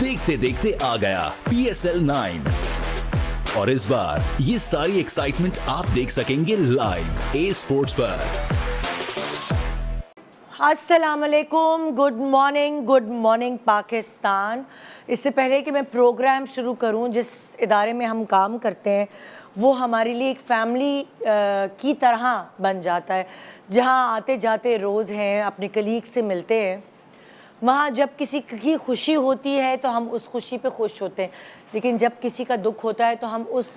देखते देखते आ गया PSL 9 और इस बार ये सारी एक्साइटमेंट आप देख सकेंगे लाइव ए स्पोर्ट्स पर। अस्सलामुअलैकुम, गुड मॉर्निंग पाकिस्तान। इससे पहले कि मैं प्रोग्राम शुरू करूं, जिस इदारे में हम काम करते हैं वो हमारे लिए एक फैमिली की तरह बन जाता है, जहां आते जाते रोज़ हैं, अपने कलीग से मिलते हैं। वहाँ जब किसी की खुशी होती है तो हम उस खुशी पे खुश होते हैं, लेकिन जब किसी का दुख होता है तो हम उस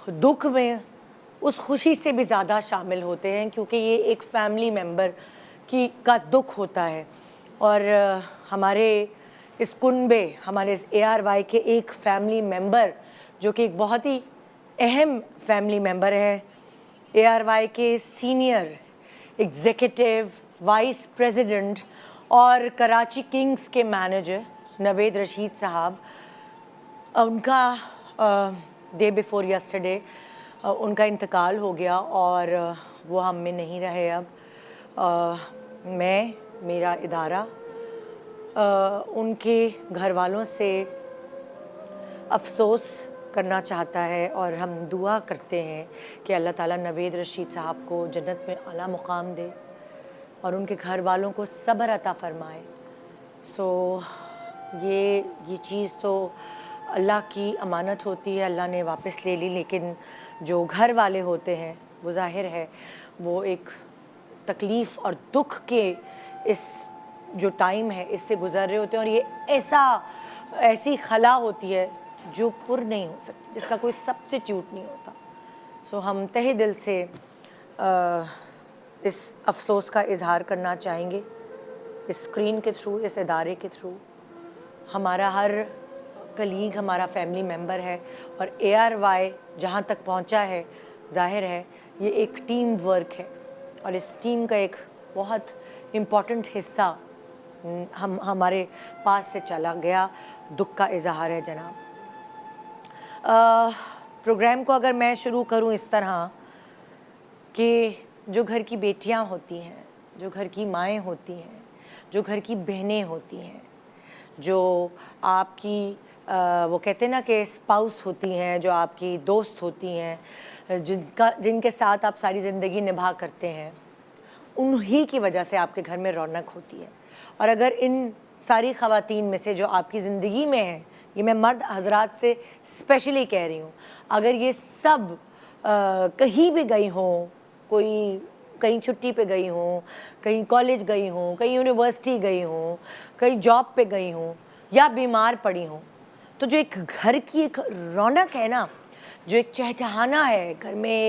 दुख में उस खुशी से भी ज़्यादा शामिल होते हैं, क्योंकि ये एक फैमिली मेम्बर का दुख होता है। और हमारे इस कुनबे, हमारे इस ARY के एक फैमिली मेम्बर जो कि एक बहुत ही अहम फैमिली मेम्बर है, ARY के सीनियर एग्जीक्यूटिव वाइस प्रेसिडेंट और कराची किंग्स के मैनेजर नवेद रशीद साहब, उनका डे बिफोर यस्टरडे उनका इंतकाल हो गया और वो हम में नहीं रहे अब। मैं, मेरा इदारा उनके घर वालों से अफसोस करना चाहता है और हम दुआ करते हैं कि अल्लाह ताला नवेद रशीद साहब को जन्नत में आला मुकाम दे और उनके घर वालों को सब्र अता फरमाए। ये चीज़ तो अल्लाह की अमानत होती है, अल्लाह ने वापस ले ली, लेकिन जो घर वाले होते हैं वो ज़ाहिर है वो एक तकलीफ़ और दुख के इस जो टाइम है इससे गुज़र रहे होते हैं। और ये ऐसी खला होती है जो पुर नहीं हो सकती, जिसका कोई सब्स्टिट्यूट नहीं होता। हम तहे दिल से इस अफसोस का इजहार करना चाहेंगे, इस स्क्रीन के थ्रू, इस इदारे के थ्रू। हमारा हर कलीग हमारा फैमिली मेम्बर है और ARY जहाँ तक पहुँचा है, ज़ाहिर है ये एक टीम वर्क है और इस टीम का एक बहुत इम्पॉर्टेंट हिस्सा हमारे पास से चला गया। दुख का इजहार है जनाब। प्रोग्राम को अगर मैं शुरू करूं इस तरह कि जो घर की बेटियां होती हैं, जो घर की माएँ होती हैं, जो घर की बहनें होती हैं, जो आपकी वो कहते हैं ना कि स्पाउस होती हैं, जो आपकी दोस्त होती हैं, जिनके साथ आप सारी ज़िंदगी निभा करते हैं, उन्हीं की वजह से आपके घर में रौनक होती है। और अगर इन सारी ख़वातीन में से जो आपकी ज़िंदगी में हैं, ये मैं मर्द हजरात से स्पेशली कह रही हूँ, अगर ये सब कहीं भी गई हों, कोई कहीं छुट्टी पे गई हों, कहीं कॉलेज गई हों, कहीं यूनिवर्सिटी गई हों, कहीं जॉब पे गई हों या बीमार पड़ी हों, तो जो एक घर की एक रौनक है ना, जो एक चहचहाना है घर में,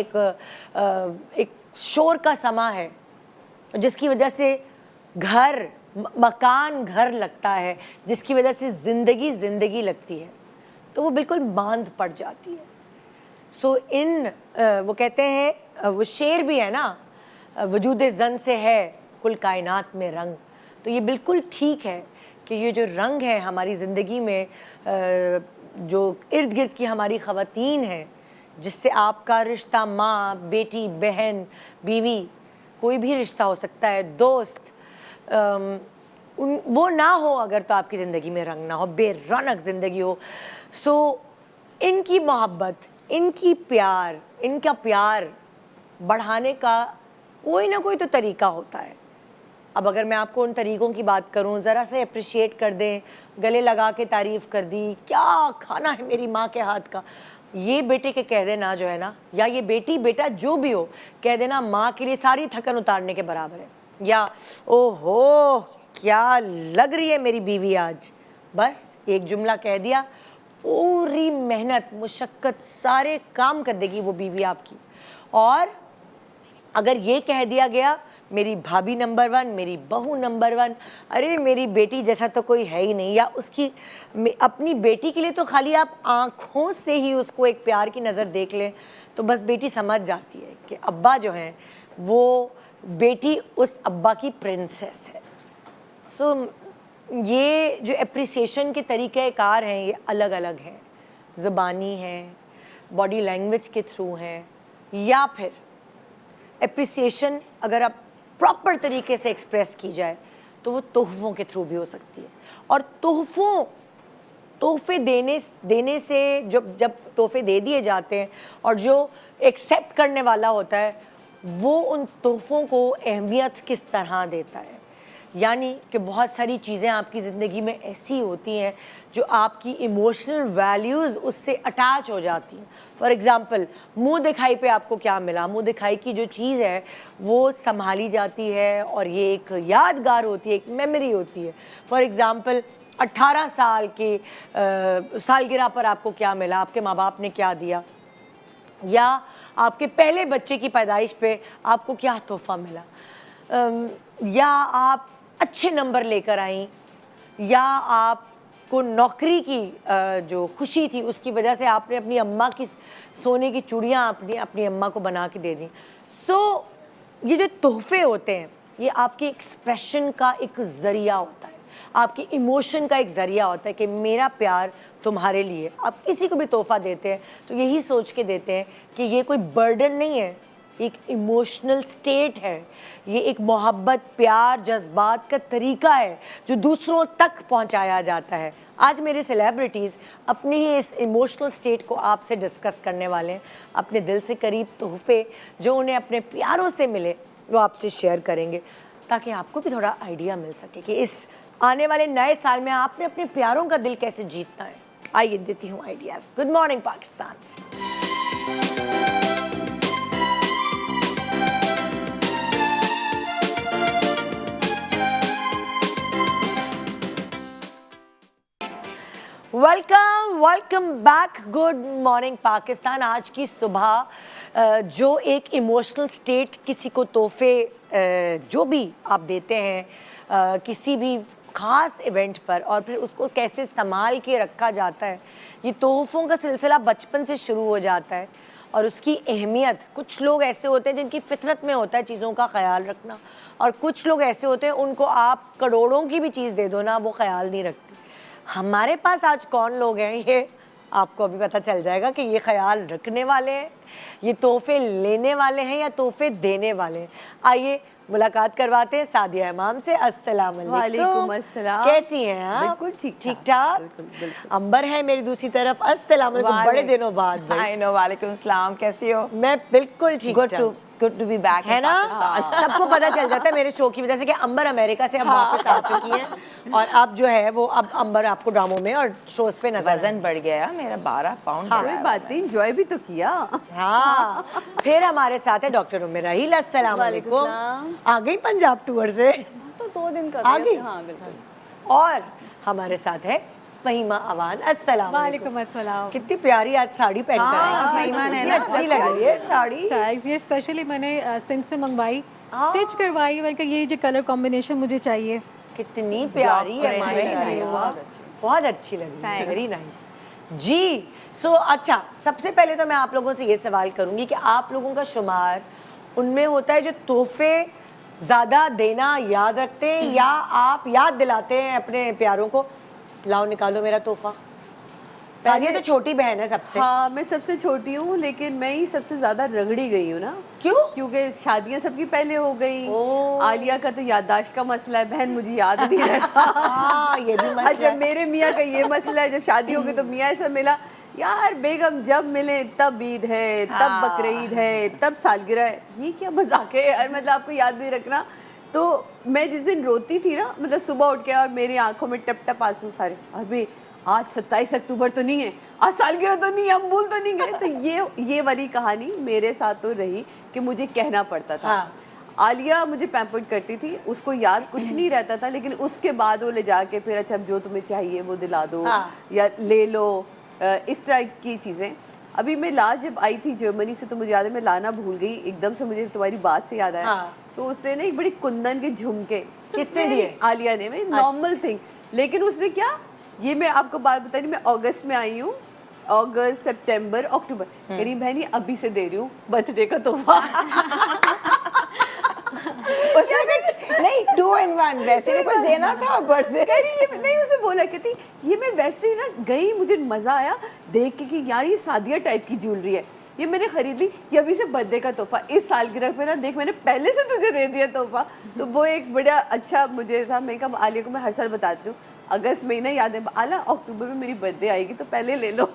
एक शोर का समा है, जिसकी वजह से घर मकान घर लगता है, जिसकी वजह से ज़िंदगी लगती है, तो वो बिल्कुल बांध पड़ जाती है। वो कहते हैं, वो शेर भी है ना, वजूद ज़न से है कुल कायनात में रंग। तो ये बिल्कुल ठीक है कि ये जो रंग है हमारी ज़िंदगी में, जो इर्द गिर्द की हमारी ख़वातीन हैं, जिससे आपका रिश्ता माँ, बेटी, बहन, बीवी, कोई भी रिश्ता हो सकता है, दोस्त, वो ना हो अगर, तो आपकी ज़िंदगी में रंग ना हो, बेरौनक ज़िंदगी हो। इनकी मोहब्बत, इनका प्यार बढ़ाने का कोई ना कोई तो तरीका होता है। अब अगर मैं आपको उन तरीक़ों की बात करूं, ज़रा से अप्रिशिएट कर दें, गले लगा के तारीफ़ कर दी, क्या खाना है मेरी माँ के हाथ का, ये बेटे के कह देना जो है ना, या ये बेटी बेटा जो भी हो, कह देना माँ के लिए सारी थकन उतारने के बराबर है। या ओहो क्या लग रही है मेरी बीवी आज, बस एक जुमला कह दिया, पूरी मेहनत मुशक्क़त सारे काम कर देगी वो बीवी आपकी। और अगर ये कह दिया गया मेरी भाभी नंबर 1, मेरी बहू नंबर 1, अरे मेरी बेटी जैसा तो कोई है ही नहीं, या उसकी अपनी बेटी के लिए तो खाली आप आँखों से ही उसको एक प्यार की नज़र देख लें तो बस बेटी समझ जाती है कि अब्बा जो हैं वो बेटी उस अब्बा की प्रिंसेस है। ये जो एप्रिसिएशन के तरीक़ेकार हैं ये अलग अलग हैं, ज़ुबानी हैं, बॉडी लैंग्वेज के थ्रू हैं, या फिर एप्रिसिएशन अगर आप प्रॉपर तरीके से एक्सप्रेस की जाए तो वो तोहफ़ों के थ्रू भी हो सकती है। और तोहफ़ों तोहफे देने से जब तोहफे दे दिए जाते हैं और जो एक्सेप्ट करने वाला होता है वो उन तोहफ़ों को अहमियत किस तरह देता है। यानी कि बहुत सारी चीज़ें आपकी ज़िंदगी में ऐसी होती हैं जो आपकी इमोशनल वैल्यूज़ उससे अटैच हो जाती हैं। फॉर एग्ज़ाम्पल, मुँह दिखाई पे आपको क्या मिला, मुँह दिखाई की जो चीज़ है वो संभाली जाती है और ये एक यादगार होती है, एक मेमोरी होती है। फॉर एग्ज़ाम्पल 18 साल के सालगिरह पर आपको क्या मिला, आपके माँ बाप ने क्या दिया, या आपके पहले बच्चे की पैदाइश पे आपको क्या तोहफ़ा मिला, या आप अच्छे नंबर लेकर आई, या आपको नौकरी की जो खुशी थी उसकी वजह से आपने अपनी अम्मा की सोने की चूड़ियाँ अपनी अम्मा को बना के दे दी। सो ये जो तोहफे होते हैं ये आपके एक्सप्रेशन का एक ज़रिया होता है, आपकी इमोशन का एक ज़रिया होता है कि मेरा प्यार तुम्हारे लिए। आप किसी को भी तोहफ़ा देते हैं तो यही सोच के देते हैं कि ये कोई बर्डन नहीं है, एक इमोशनल स्टेट है, ये एक मोहब्बत, प्यार, जज्बात का तरीका है जो दूसरों तक पहुंचाया जाता है। आज मेरे सेलिब्रिटीज़ अपनी ही इस इमोशनल स्टेट को आपसे डिस्कस करने वाले हैं। अपने दिल से करीब तोहफे जो उन्हें अपने प्यारों से मिले वो आपसे शेयर करेंगे ताकि आपको भी थोड़ा आइडिया मिल सके कि इस आने वाले नए साल में आपने अपने प्यारों का दिल कैसे जीतना है। आइए देती हूँ ideas. Good morning Pakistan. Welcome back. Good morning Pakistan. आज की सुबह जो एक इमोशनल स्टेट किसी को तोहफे जो भी आप देते हैं किसी भी ख़ास इवेंट पर और फिर उसको कैसे संभाल के रखा जाता है, ये तोहफ़ों का सिलसिला बचपन से शुरू हो जाता है और उसकी अहमियत, कुछ लोग ऐसे होते हैं जिनकी फितरत में होता है चीज़ों का ख्याल रखना, और कुछ लोग ऐसे होते हैं उनको आप करोड़ों की भी चीज़ दे दो ना वो ख्याल नहीं रखते। हमारे पास आज कौन लोग हैं ये आपको अभी पता चल जाएगा कि ये ख्याल रखने वाले हैं, ये तोहफे लेने वाले हैं या तोहफे देने वाले हैं। आइए मुलाकात करवाते हैं सादिया इमाम से। अस्सलाम वालेकुम। अस्सलाम। कैसी हैं आप? बिल्कुल ठीक ठाक। अंबर है मेरी दूसरी तरफ। अस्सलाम वालेकुम, बड़े दिनों बाद। आई नो, वालेकुम सलाम। कैसी हो? मैं बिल्कुल ठीक ठाक। गुड टू बी बैक, है ना। सबको पता चल जाता है मेरे शो की वजह से कि अंबर अमेरिका से अब वापस आ चुकी हैं और अब जो है वो अब अंबर आपको ड्रामों में और शोज पे नजर। वजन बढ़ गया मेरा 12 पाउंड। हाँ, कोई बात नहीं, एंजॉय भी तो किया। हाँ, फिर हमारे साथ है डॉक्टर उम्मे राहील। अस्सलाम वालेकुम। आ गई पंजाब टूर से? तो 2 दिन का आ गई। हाँ बिल्कुल। और हमारे साथ है फहीमा अवान। अस्सलाम वालेकुम अस्सलाम। कितनी प्यारी आज साड़ी पहन कर आई हैं। फहीमा ने कितनी ना अच्छी लग रही है साड़ी। टैग्स ये स्पेशली मैंने सिंध से मंगवाई, स्टिच करवाई। मैंने कहा ये जो कलर कॉम्बिनेशन मुझे चाहिए। कितनी प्यारी है माशाल्लाह, बहुत अच्छी लगी, वेरी नाइस जी। सो अच्छा, सबसे पहले तो मैं आप लोगों से ये सवाल करूंगी कि आप लोगों का शुमार उनमें होता है जो तोहफे ज़्यादा देना याद रखते हैं या आप याद दिलाते हैं अपने प्यारों को, लाओ निकालो मेरा तोहफा? सादिया तो छोटी बहन है सबसे। हाँ, मैं सबसे छोटी हूँ लेकिन मैं ही सबसे ज्यादा रगड़ी गई हूँ ना। क्यों? क्योंकि शादियाँ सबकी पहले हो गई। आलिया का तो याददाश्त का मसला है, बहन मुझे याद नहीं रहता। हाँ, ये भी मसला अच्छा, है। मेरे मियाँ का ये मसला है, जब शादी हो गई तो मियाँ ऐसा मिला, यार बेगम जब मिले तब ईद है, तब बकरीद है, तब सालगिरह है। ये क्या मजाक है यार, मतलब आपको याद नहीं रखना। तो मैं जिस दिन रोती थी ना, मतलब सुबह उठ के और मेरी आंखों में टप टप आंसू सारे, अभी आज 27 अक्टूबर तो नहीं है, आज सालगिरह तो नहीं है, हम भूल तो नहीं गए। तो ये वाली कहानी मेरे साथ तो रही कि मुझे कहना पड़ता था। हाँ। आलिया मुझे पैम्पर्ड करती थी, उसको याद कुछ नहीं रहता था, लेकिन उसके बाद वो ले जाके फिर अच्छा जो तुम्हें चाहिए वो दिला दो। हाँ। या ले लो, इस तरह की चीज़ें। अभी मैं जब आई थी जर्मनी से तो मुझे याद है मैं लाना भूल गई, एकदम से मुझे तुम्हारी बात से याद आया। हाँ। तो उसने ना एक बड़ी कुंदन के झुमके किसने दिए? आलिया ने। मैं नॉर्मल थिंग, लेकिन उसने क्या, ये मैं आपको बात बता रही, मैं अगस्त में आई हूँ, अगस्त सितंबर अक्टूबर, कह रही बहन ये अभी से दे रही हूँ बर्थडे का तोहफा। उसने नहीं 2 in 1 वैसे भी कुछ देना था बर्थडे। कह रही ये नहीं, उसे बोला कहती ये मैं वैसे ही ना गई, मुझे मजा आया देख के कि यार ये सादिया टाइप की ज्वेलरी है, ये मैंने खरीदी, ये अभी से बर्थडे का तोहफा, इस सालगिरह पे ना देख मैंने पहले से तुझे दे दिया तोहफा। तो वो एक बड़ा अच्छा मुझे था। मैं कहा आलिया को मैं हर साल बताती हूँ, अगस्त महीना याद है, आला अक्टूबर में मेरी बर्थडे आएगी तो पहले ले लो।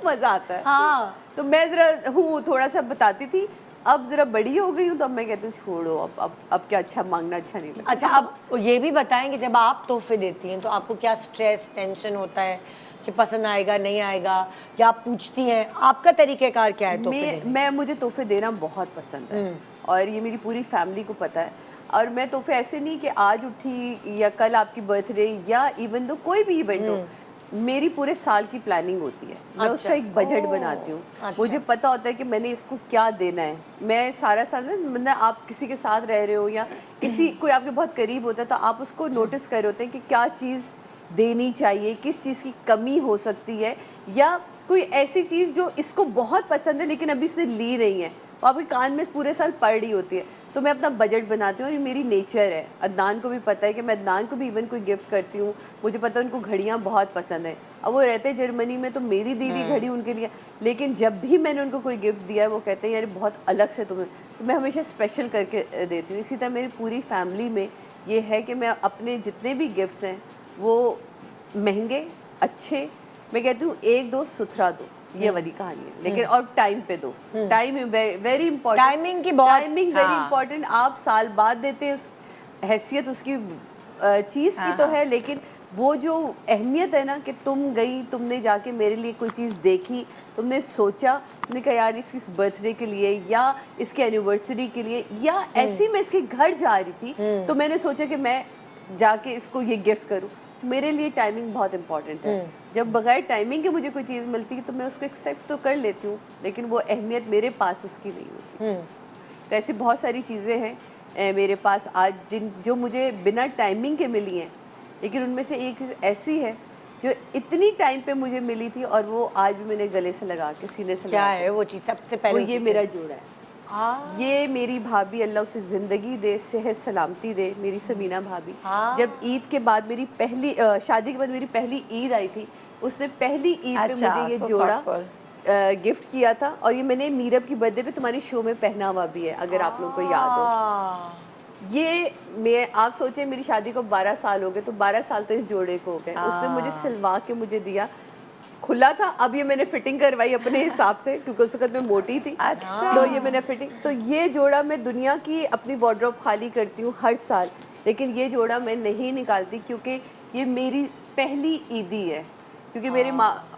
मजा आता है। हाँ। तो मैं जरा हूँ थोड़ा सा बताती थी, अब जरा बड़ी हो गई हूँ तो अब मैं कहती हूँ छोड़ो, अब क्या अच्छा मांगना अच्छा नहीं लगता। अच्छा, आप ये भी बताएं कि जब आप तोहफे देती हैं तो आपको क्या स्ट्रेस टेंशन होता है कि पसंद आएगा नहीं आएगा, या आप पूछती हैं, आपका तरीक़ेकार क्या है तोहफे देने? मैं मुझे तोहफे देना बहुत पसंद है और ये मेरी पूरी फैमिली को पता है। और मैं तोहफे ऐसे नहीं कि आज उठी या कल आपकी बर्थडे या इवन दो कोई भी इवेंट हो, मेरी पूरे साल की प्लानिंग होती है। मैं उसका एक बजट बनाती हूँ। मुझे पता होता है कि मैंने इसको क्या देना है। मैं सारा साल, मतलब आप किसी के साथ रह रहे हो या किसी कोई आपके बहुत करीब होता है तो आप उसको नोटिस कर रहे होते हैं कि क्या चीज़ देनी चाहिए, किस चीज़ की कमी हो सकती है, या कोई ऐसी चीज़ जो इसको बहुत पसंद है लेकिन अभी इसने ली नहीं है, वो आपके कान में पूरे साल पड़ रही होती है। तो मैं अपना बजट बनाती हूँ और ये मेरी नेचर है। अदनान को भी पता है कि मैं अदनान को भी इवन कोई गिफ्ट करती हूँ। मुझे पता है उनको घड़ियाँ बहुत पसंद है। अब वो रहते हैं जर्मनी में तो मेरी दी हुई घड़ी उनके लिए, लेकिन जब भी मैंने उनको कोई गिफ्ट दिया है वो कहते हैं यार बहुत अलग से तुम्हें, तो मैं हमेशा स्पेशल करके देती हूँ। इसी तरह मेरी पूरी फैमिली में ये है कि मैं अपने जितने भी गिफ्ट्स हैं वो महंगे अच्छे, मैं कहती हूँ एक दो सुथरा दो, ये वाली कहानी है। लेकिन और टाइम पे दो, टाइम वेरी इंपॉर्टेंट। टाइमिंग की बहुत, टाइमिंग वेरी इंपॉर्टेंट। आप साल बाद देते हैं, हैसियत उसकी चीज़ की तो है, लेकिन वो जो अहमियत है ना कि तुम गई, तुमने जाके मेरे लिए कोई चीज़ देखी, तुमने सोचा, तुमने कहा यार इसकी बर्थडे के लिए या इसके एनिवर्सरी के लिए, या ऐसी मैं इसके घर जा रही थी तो मैंने सोचा कि मैं जाके इसको ये गिफ्ट करूँ। मेरे लिए टाइमिंग बहुत इंपॉर्टेंट है। जब बगैर टाइमिंग के मुझे कोई चीज़ मिलती है तो मैं उसको एक्सेप्ट तो कर लेती हूँ, लेकिन वो अहमियत मेरे पास उसकी नहीं होती। तो ऐसी बहुत सारी चीज़ें हैं मेरे पास आज जो मुझे बिना टाइमिंग के मिली हैं, लेकिन उनमें से एक चीज़ ऐसी है जो इतनी टाइम पे मुझे मिली थी और वो आज भी मैंने गले से लगा के, सीने से क्या लगा के, है वो चीज़? सबसे वो पहले ये मेरा जोड़ा है। ये मेरी भाभी, अल्लाह उसे ज़िंदगी दे, सेहत सलामती दे, मेरी समीना भाभी। जब ईद के बाद मेरी पहली शादी के बाद मेरी पहली ईद आई थी, उसने पहली ईद पे मुझे ये जोड़ा गिफ्ट किया था। और ये मैंने मीरब की बर्थडे पे तुम्हारे शो में पहना हुआ भी है, अगर आप लोगों को याद हो। ये आप सोचें मेरी शादी को 12 साल हो गए, तो 12 साल तो इस जोड़े को हो गए। उसने मुझे सिलवा के मुझे दिया, खुला था। अब ये मैंने फिटिंग करवाई अपने हिसाब से क्योंकि उस वक्त मैं मोटी थी। तो ये मैंने फिटिंग, तो ये जोड़ा मैं दुनिया की अपनी वार्डरोब खाली करती हूँ हर साल, लेकिन ये जोड़ा मैं नहीं निकालती क्योंकि ये मेरी पहली ईदी है। क्योंकि मेरे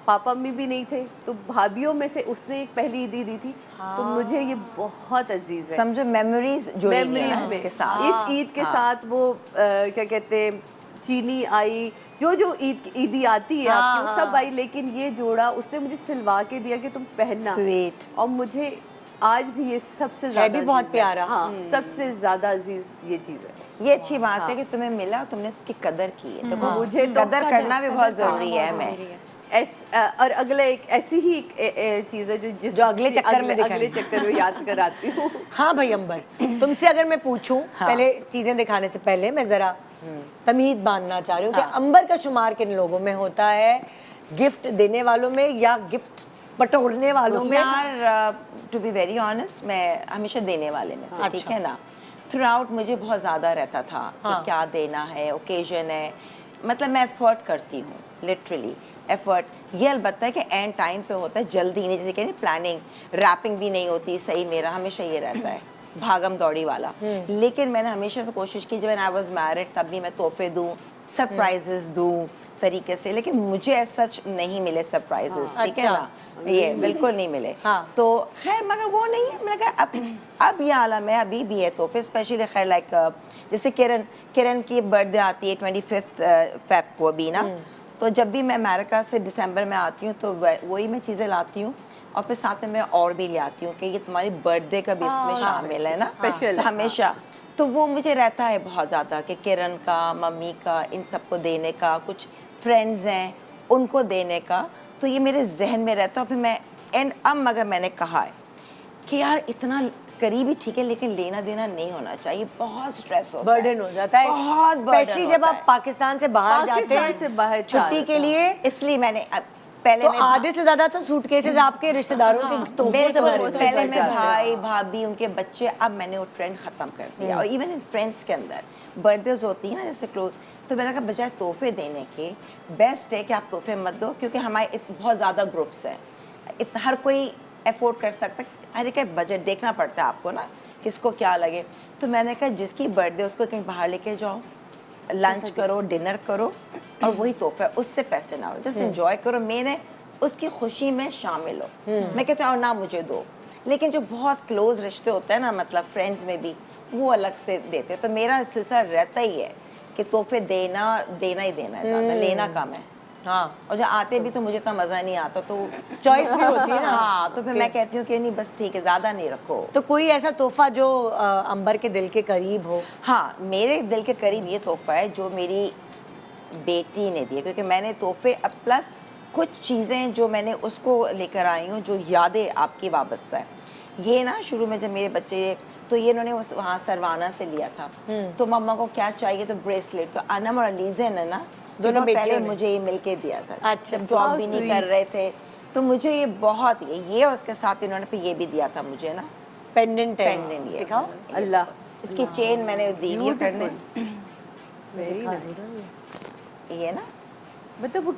पापा मम्मी भी नहीं थे, तो भाभीियों में से उसने एक पहली ईदी दी थी। तो मुझे ये बहुत अजीज है। समझो मेमोरीज जुड़ी हैं मेमोरीज में इसके साथ। इस ईद के साथ वो क्या कहते हैं, चीनी आई, जो ईदी आती है आपकी, वो सब आई, लेकिन ये जोड़ा उसने मुझे सिलवा के दिया कि तुम पहनना। स्वीट। और मुझे आज भी ये सबसे ज्यादा भी बहुत प्यारा। हाँ, सबसे ज्यादा अजीज ये चीज है। ये अच्छी बात है कि तुम्हें मिला, तुमने इसकी कदर की है। तो मुझे कदर करना भी बहुत जरूरी है। और अगला एक ऐसी ही एक चीज है जो अगले चक्कर में याद कराती हूँ। हाँ भाई अंबर, तुमसे अगर मैं पूछूं, पहले चीजें दिखाने से पहले मैं जरा तमीज बांधना चाह रही हूँ कि अंबर का शुमार किन लोगों में होता है, गिफ्ट देने वालों में या गिफ्ट बटोरने वालों में? यार टू बी वेरी ऑनेस्ट, मैं हमेशा देने वाले में से, ठीक है ना। थ्रू आउट मुझे बहुत ज़्यादा रहता था कि क्या देना है, ओकेजन है, मतलब मैं एफर्ट करती हूँ, लिटरली एफर्ट। ये अलबत्ता है कि एंड टाइम पे होता है, जल्दी नहीं, जैसे कि प्लानिंग रैपिंग भी नहीं होती सही, मेरा हमेशा ये रहता है भागम दौड़ी वाला। लेकिन मैंने हमेशा से कोशिश की, जब आई वाज मैरिड तब भी मैं तोहफे दूँ, सरप्राइजेस दूँ तरीके से, लेकिन मुझे सच नहीं मिले सरप्राइजेस, ठीक है ना, ये बिल्कुल नहीं मिले। तो खैर मगर वो नहीं है, मैंने कहा अब ये आलम है, अभी भी है तोहफे, स्पेशली खैर लाइक जैसे किरण की बर्थडे आती है 25 फेब को अभी ना, तो जब भी मैं अमेरिका से दिसंबर में आती हूँ तो वही मैं चीज़ें लाती हूँ और फिर साथ में मैं और भी ले आती हूँ कि ये तुम्हारी बर्थडे का भी इसमें शामिल है ना, स्पेशल हमेशा। तो वो मुझे रहता है बहुत ज़्यादा कि किरण का, मम्मी का, इन सबको देने का, कुछ फ्रेंड्स हैं उनको देने का, तो ये मेरे जहन में रहता है। फिर मैं अब मगर मैंने कहा है कि यार इतना करीबी ठीक है, लेकिन लेना देना नहीं होना चाहिए, बहुत स्ट्रेस होता है, बर्डन हो जाता है, बहुत स्पेशली जब आप पाकिस्तान से बाहर जाते हैं छुट्टी के लिए। इसलिए मैंने पहले तो आधे से ज्यादा तो सूटकेसेस आपके रिश्तेदारों के तोहफों से भरे थे। पहले में भाई भाभी उनके बच्चे, अब मैंने वो ट्रेंड खत्म कर दिया। और इवन इन फ्रेंड्स के अंदर बर्थडेज होती है ना, जैसे क्लोज, तो मैंने कहा बजाय तोहफे देने के बेस्ट है कि आप तोहफे मत दो, क्योंकि हमारे बहुत ज़्यादा ग्रुप्स हैं, इतना हर कोई अफोर्ड कर सकता है, हर एक बजट देखना पड़ता है आपको ना, किसको क्या लगे। तो मैंने कहा जिसकी बर्थडे उसको कहीं बाहर लेके जाओ, लंच करो, डिनर करो, और वही तोहफा, उससे पैसे ना हो, जस्ट एंजॉय करो, मैंने उसकी खुशी में शामिल हो। मैं कहती हूँ और ना मुझे दो, लेकिन जो बहुत क्लोज रिश्ते होते हैं ना, मतलब फ्रेंड्स में भी, वो अलग से देते हैं। तो मेरा सिलसिला रहता ही है कि तोहफे देना ही देना है, ज़्यादा लेना कम है। हाँ, और जब आते भी तो मुझे तो मज़ा नहीं आता, तो चॉइस भी होती है ना। हाँ, तो फिर मैं कहती हूँ कि नहीं बस ठीक है, ज़्यादा नहीं रखो। तो कोई ऐसा तोहफा जो अंबर के दिल के करीब हो? हाँ, मेरे दिल के करीब ये तोहफा है जो मेरी बेटी ने दिया, क्योंकि मैंने तोहफे प्लस कुछ चीज़ें जो मैंने उसको लेकर आई हूँ जो यादें आपकी वाबस्ता है। ये ना शुरू में जब मेरे बच्चे, तो ये इन्होंने वहाँ सरवाना से लिया था, तो मम्मा को क्या चाहिए, तो ब्रेसलेट, तो अनम और अलीज़ा ने ना दोनों पहले मुझे ये मिलके दिया था। अच्छा, जब जॉब भी नहीं कर रहे थे, तो मुझे ये बहुत ये और उसके साथ इन्होंने फिर ये भी दिया था मुझे ना, पेंडेंट है, पेंडेंट ये दिखाओ। अल्लाह, इसकी चेन मैंने दी हुई है करने, वेरी नाइस। ये ना मतलब वो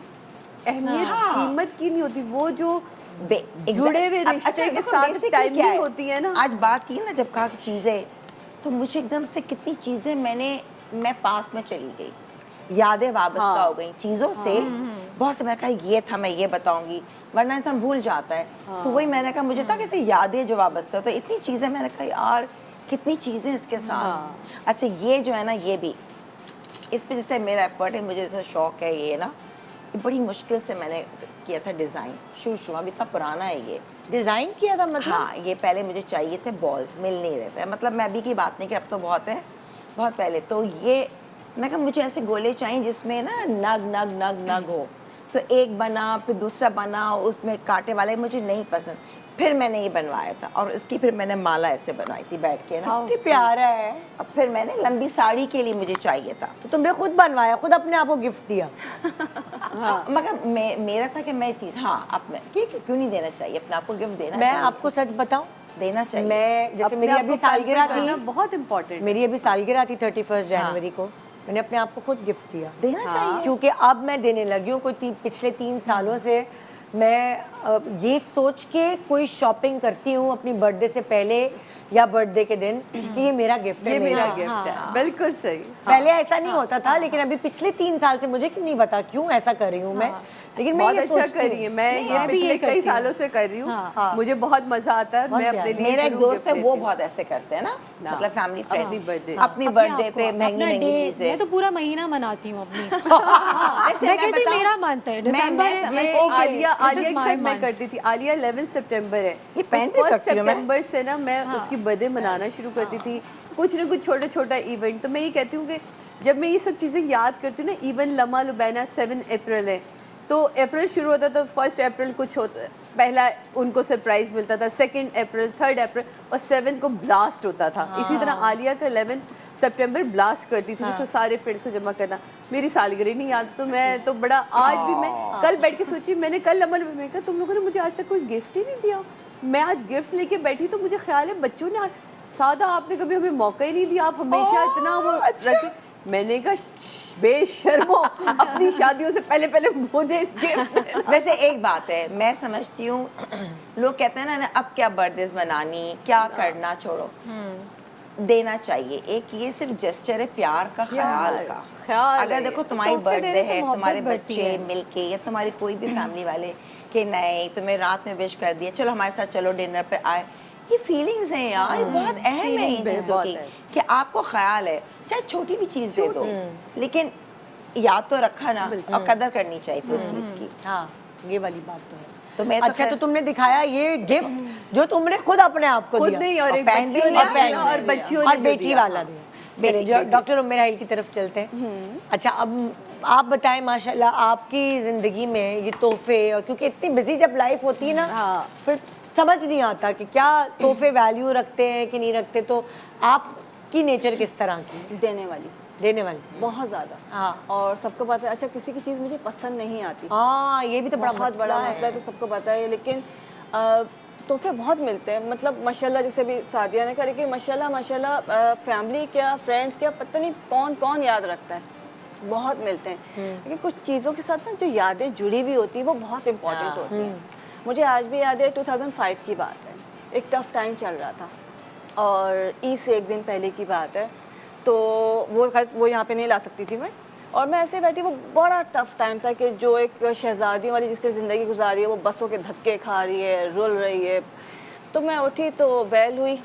अहमियत कीमत की नहीं होती, वो जो जुड़े जुड़े हुए रिश्ते के साथ टाइमिंग होती है ना। आज बात की ना जब कहा चीज़ें, तो मुझे एकदम से कितनी चीज़ें मैं पास में चली गई, यादें वाबस्ता हो गई चीज़ों से। बहुत से मैंने कहा ये था, मैं ये बताऊंगी, वरना इंसान भूल जाता है। तो वही मैंने कहा मुझे था कैसे यादें जो वाबस्ता, तो इतनी चीज़ें मैंने कहा यार कितनी चीज़ें इसके साथ। अच्छा ये जो है ना, ये भी इस पे जैसे मेरा एफर्ट है, मुझे जैसा शौक है ये ना, ये बड़ी मुश्किल से मैंने किया था डिज़ाइन, शुरू अभी इतना पुराना है ये। डिजाइन किया था मतलब? हाँ, ये पहले मुझे चाहिए थे बॉल्स, मिल नहीं रहे थे, मतलब मैं अभी की बात नहीं कि अब तो बहुत है, बहुत पहले। तो ये मैं कहा मुझे ऐसे गोले चाहिए जिसमें ना नग नग नग नग हो, तो एक बना फिर दूसरा बना, उसमें कांटे वाले मुझे नहीं पसंद, फिर मैंने ये बनवाया था, और उसकी फिर मैंने माला ऐसे बनवाई थी बैठ के ना, कितनी प्यारा है। और फिर मैंने लंबी साड़ी के लिए मुझे चाहिए था, तो तुमने खुद बनवाया, खुद अपने आप को गिफ्ट दिया? मगर मेरा था कि मैं चीज़, हाँ अब मैं क्यों नहीं देना चाहिए, अपने आप को गिफ्ट देना मैं चाहिए, आपको सच बताऊं, देना चाहिए। मैं जैसे अपने मेरी आप अभी को सालगिरह pamper करना थी, बहुत इम्पोर्टेंट। मेरी अभी सालगिरह थी 31 जनवरी को, मैंने अपने आप को खुद गिफ्ट दिया, देना चाहिए, क्योंकि अब मैं देने लगी हूँ। कोई पिछले 3 सालों से मैं ये सोच के कोई शॉपिंग करती हूँ अपनी बर्थडे से पहले या बर्थडे के दिन कि ये मेरा गिफ्ट है, ये मेरा गिफ्ट है, बिल्कुल सही। पहले ऐसा नहीं होता था, लेकिन अभी पिछले 3 साल से मुझे क्यों नहीं पता क्यों ऐसा कर रही हूँ मैं, लेकिन मैं बहुत ये अच्छा सोचती कर रही है, मैं ये भी पिछले ये कई करती सालों से कर रही हूँ, हाँ। मुझे बहुत मजा आता है। बहुत मैं अपने प्यार। लिए मेरा एक जरूर दोस्त है gift वो लेती बहुत ऐसे करते हैं ना, हाँ। मतलब फैमिली अपनी फ्रेंड birthday। अपनी बर्थडे पे महंगी महंगी चीजें। मैं तो पूरा महीना मनाती हूँ अपनी। वैसे मैं कहती बताऊं, मेरा मंथ है मैं दिसंबर। समझ- ये Okay, Alia this is Alia के my साथ मैं month। करती थी। आलिया 11 सितंबर है, ये पहन भी 1 सकती हूँ मैं। सितंबर से ना मैं उसकी बर्थडे मनाना शुरू करती थी, कुछ ना कुछ छोटा छोटा इवेंट। तो मैं ये कहती हूँ कि जब मैं ये सब चीज़ें याद करती हूँ ना, इवन लम्हा लुबैना 7 अप्रैल है, तो अप्रैल शुरू होता तो 1 अप्रैल कुछ होता, पहला उनको सरप्राइज मिलता था, 2 अप्रैल, 3 अप्रैल और 7 को ब्लास्ट होता था। इसी तरह आलिया का 11 सितंबर ब्लास्ट करती थी, उससे सारे फ्रेंड्स को जमा करना। मेरी सालगिरह नहीं याद, तो मैं तो बड़ा आज भी मैं कल बैठ के सोची, मैंने कल अमल में कहा तुम लोगों ने मुझे आज तक कोई गिफ्ट ही नहीं दिया। मैं आज गिफ्ट लेके बैठी तो मुझे ख्याल है बच्चों ने सादा, आपने कभी हमें मौका ही नहीं दिया, आप हमेशा इतना वो रखे। मैंने कहा बेशर्मो, अपनी शादियों से पहले पहले मुझे गिफ्ट। वैसे एक बात है, मैं समझती हूँ लोग कहते हैं ना अब क्या बर्थडेज मनानी, क्या करना, छोड़ो, देना चाहिए। एक ये सिर्फ जेस्चर है प्यार का, ख्याल का। ख्याल अगर है। देखो तुम्हारी तोहफे बर्थडे देने से है, मोहब्बत तुम्हारे बढ़ती बच्चे है। मिलके या तुम्हारी कोई भी फैमिली वाले कि नहीं तुम्हें रात में विश कर दिया, चलो हमारे साथ चलो डिनर पे आए, ये फीलिंग्स हैं यार, बहुत अहम है इन चीज़ों बहुत की है। कि आपको ख्याल है, चाहे छोटी भी चीज़ दे दो, लेकिन याद तो रखा ना, और कदर करनी चाहिए उस चीज़ की। हाँ, ये वाली बात तो है। तो मैं अच्छा, तो तुमने दिखाया ये गिफ्ट जो तुमने खुद अपने आप को खुद दिया, नहीं, और एक पहन भी बच्चियों लिया, ने पहन दिया भी और लिया। बच्चियों और ने बेटी दिया। वाला दिया। चलिए जो डॉक्टर उम्मेर हाइल की तरफ चलते हैं। अच्छा, अब आप बताएं, माशाल्लाह आपकी ज़िंदगी में ये तोहफे, और क्योंकि इतनी बिजी जब लाइफ होती है ना, हाँ। फिर समझ नहीं आता कि क्या तोहफे वैल्यू रखते हैं कि नहीं रखते, तो आपकी नेचर किस तरह की? देने वाली, देने वाली। बहुत ज़्यादा। हाँ। और सबको पता है, अच्छा किसी की चीज़ मुझे पसंद नहीं आती, हाँ, ये भी तो बड़ा बहुत बड़ा मसला है, तो सबको पता है। लेकिन तोहफे बहुत मिलते हैं, मतलब माशाल्लाह, जैसे अभी सादिया ने कहा कि माशाल्लाह माशाल्लाह फैमिली क्या, फ्रेंड्स क्या, पता नहीं कौन कौन याद रखता है। बहुत मिलते हैं, लेकिन कुछ चीज़ों के साथ ना जो यादें जुड़ी हुई होती है वो बहुत इंपॉर्टेंट होती हैं। मुझे आज भी याद है 2005 की बात है, एक टफ़ टाइम चल रहा था और ईद से एक दिन पहले की बात है, तो वो यहाँ पे नहीं ला सकती थी मैं, और मैं ऐसे बैठी, वो बड़ा टफ़ टाइम था कि जो एक शहज़ादियों वाली जिससे ज़िंदगी गुजारी है वो बसों के धक्के खा रही है, रुल रही है। तो मैं उठी तो बैल हुई,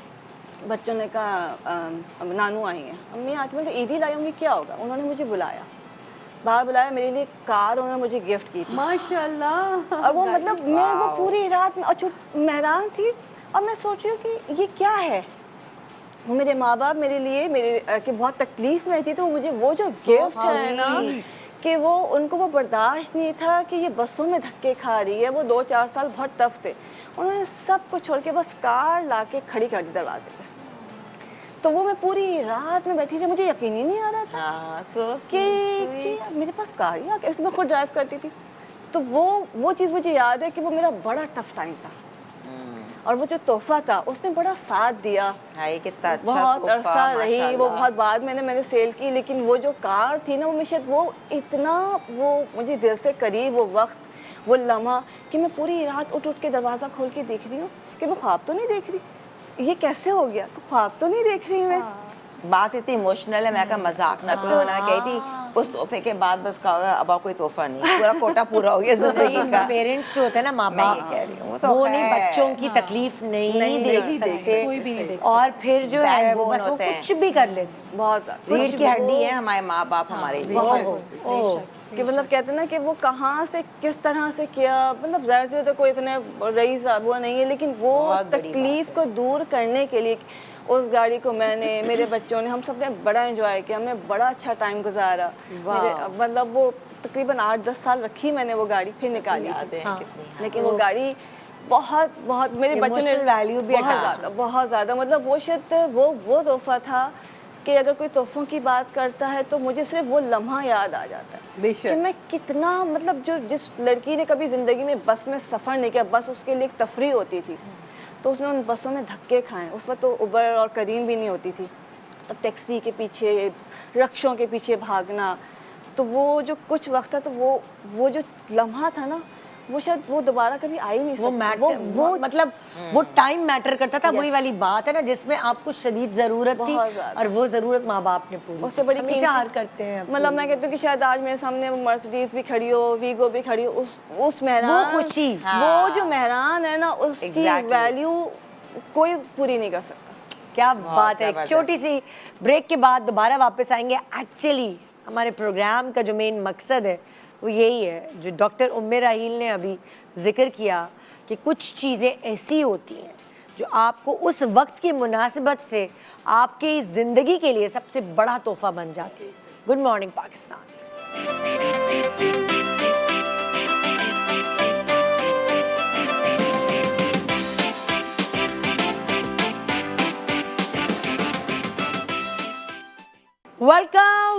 बच्चों ने कहा नानू आई हैं, अम्मी आज मैं तो ईद ही लाई होंगी, क्या होगा। उन्होंने मुझे बुलाया, बाहर बुलाया, मेरे लिए कार उन्होंने मुझे गिफ्ट की थी माशाल्लाह। और वो मतलब मैं वो पूरी रात में मैं हैरान थी और मैं सोच रही हूँ कि ये क्या है। वो मेरे माँ बाप मेरे लिए कि बहुत तकलीफ़ में थी, तो मुझे वो जो गिफ्ट है ना कि वो उनको वो बर्दाश्त नहीं था कि ये बसों में धक्के खा रही है। वो 2-4 साल बहुत टफ थे, उन्होंने सब कुछ छोड़ के बस कार ला के खड़ी कर दी दरवाजे पे। तो वो मैं पूरी रात में बैठी रही, मुझे यकीन ही नहीं आ रहा था कि मेरे पास कार ही आ गई, मैं खुद ड्राइव करती थी। तो वो चीज़ मुझे याद है कि वो मेरा बड़ा टफ टाइम था और वो जो तोहफा था उसने बड़ा साथ दिया। कितना अच्छा बहुत अरसा रही वो, बहुत बाद मैंने सेल की, लेकिन वो जो कार थी ना वो इतना वो मुझे दिल से करीब, वो वक्त, वो लम्हा, कि मैं पूरी रात उठ के दरवाज़ा खोल के देख रही हूँ कि मैं ख्वाब तो नहीं देख रही, ये कैसे हो गया, ख्वाब तो नहीं देख रही मैं। बात इतनी इमोशनल है, मैं का मजाक ना करो ना, कही थी उस तोहफे के बाद बस कहा अब और कोई तोहफा नहीं, पूरा कोटा पूरा हो गया जिंदगी का। पेरेंट्स जो होते हैं ना, माँ मैं ये बाप, कह रही हूँ, वो नहीं बच्चों की तकलीफ नहीं देख सकते, कोई भी नहीं देख और फिर जो है वो Backbone बस वो होते हैं। कुछ भी कर लेते बहुत रीढ़ की हड्डी है हमारे माँ बाप हमारे लिए। कि मतलब कहते हैं ना कि वो कहाँ से किस तरह से किया, मतलब ज़ाहिर से तो कोई इतने रईस वो नहीं है, लेकिन वो बहुत बड़ी तकलीफ को दूर करने के लिए उस गाड़ी को मैंने, मेरे बच्चों ने, हम सब ने बड़ा एंजॉय किया, हमने बड़ा अच्छा टाइम गुजारा। मतलब वो तकरीबन 8-10 साल रखी मैंने वो गाड़ी, फिर निकाली थी। लेकिन वो गाड़ी बहुत बहुत मेरे बच्चों ने वैल्यू भी बहुत ज़्यादा, मतलब वो शायद वो तोहफा था कि अगर कोई तोहफों की बात करता है तो मुझे सिर्फ वो लम्हा याद आ जाता है कि मैं कितना, मतलब जिस लड़की ने कभी ज़िंदगी में बस में सफ़र नहीं किया, बस उसके लिए एक तफरी होती थी, तो उसने उन बसों में धक्के खाए। उस वक्त तो उबर और करीम भी नहीं होती थी, तब टैक्सी के पीछे, रक्षों के पीछे भागना, तो वो जो कुछ वक्त था, तो वो जो लम्हा था ना, वो शायद वो दोबारा कभी आ ही नहीं सकता। वो मतलब वो टाइम मैटर करता था। वही वाली बात है ना, जिसमें आपको शदीद जरूरत थी और वो जरूरत माँ बाप ने पूरी, उससे बड़ी हमेशा हार करते हैं। मतलब मैं कहती हूँ कि शायद आज मेरे सामने वो मर्सिडीज भी खड़ी हो, वीगो भी खड़ी हो, उस मेहरान, वो खुशी, वो जो मेहरान है ना, उसकी वैल्यू कोई पूरी नहीं कर सकता। क्या बात है। एक छोटी सी ब्रेक के बाद दोबारा वापस आएंगे। एक्चुअली हमारे प्रोग्राम का जो मेन मकसद है वो यही है, जो डॉक्टर उम्मे राहील ने अभी जिक्र किया कि कुछ चीज़ें ऐसी होती हैं जो आपको उस वक्त की मुनासिबत से आपकी ज़िंदगी के लिए सबसे बड़ा तोहफा बन जाती है। Good morning Pakistan.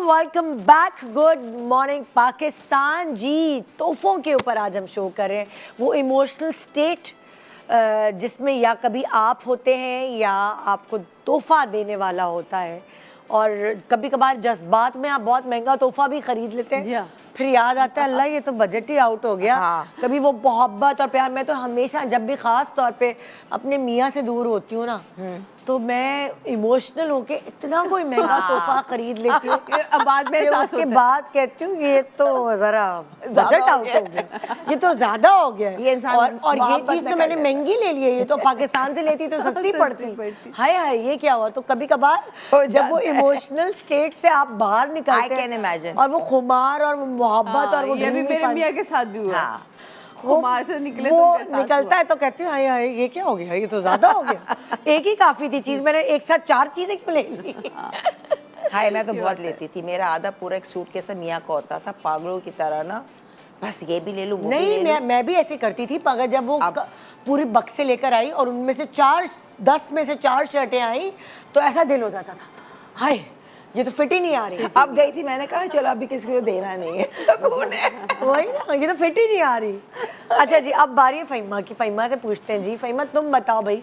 Welcome back. Good morning Pakistan. जी, तोहफों के ऊपर आज हम शो कर रहे हैं, वो इमोशनल स्टेट जिसमें या कभी आप होते हैं या आपको तोहफा देने वाला होता है, और कभी कभार जज्बात में आप बहुत महंगा तोहफा भी खरीद लेते हैं, फिर याद आता है अल्लाह ये तो बजट ही आउट हो गया। कभी वो मोहब्बत और प्यार, मैं तो हमेशा जब भी ख़ास तौर पे अपने मियाँ से दूर होती हूँ ना, तो मैं इमोशनल होके इतना कोई महंगा तोहफा खरीद लेती हूँ, बाद में उसके बाद कहती हूँ ये तो ज़रा बजट आउट हो गया, ये तो ज़्यादा हो गया ये इंसान और ये चीज़ तो मैंने महंगी ले ली है, ये तो पाकिस्तान से लेती तो सस्ती पड़ती। हाय हाय ये क्या हुआ। तो कभी कभार जब वो इमोशनल स्टेट से आप बाहर निकलते हैं और वो खुमार और मोहब्बत और वो ये भी मेरे मियाँ के साथ भी हुआ। खुमार से निकले तो वो निकलता है तो कहती हूँ हाय हाय ये क्या हो गया, ये तो ज्यादा हो गया। एक ही काफी थी चीज, मैंने एक साथ 4 चीजें क्यों ले ली। हाय मैं तो बहुत लेती थी, मेरा आधा पूरा एक सूट कैसा मियाँ का होता था, पागलों की तरह ना, बस ये भी ले लूं वो नहीं, भी ले लूं। मैं भी ऐसे करती थी, मगर जब वो पूरी बक्से लेकर आई और उनमें से 10 में से 4 शर्टें आई तो ऐसा दिल हो जाता था हाय ये तो फिट ही नहीं आ रही। अब गई थी, मैंने कहा चलो अभी किसी को देना नहीं है, सुकून है। वही ना, ये तो फिट ही नहीं आ रही। अच्छा जी, अब बारी है फ़हीमा की। फ़हीमा से पूछते हैं जी, फ़हीमा तुम बताओ भाई,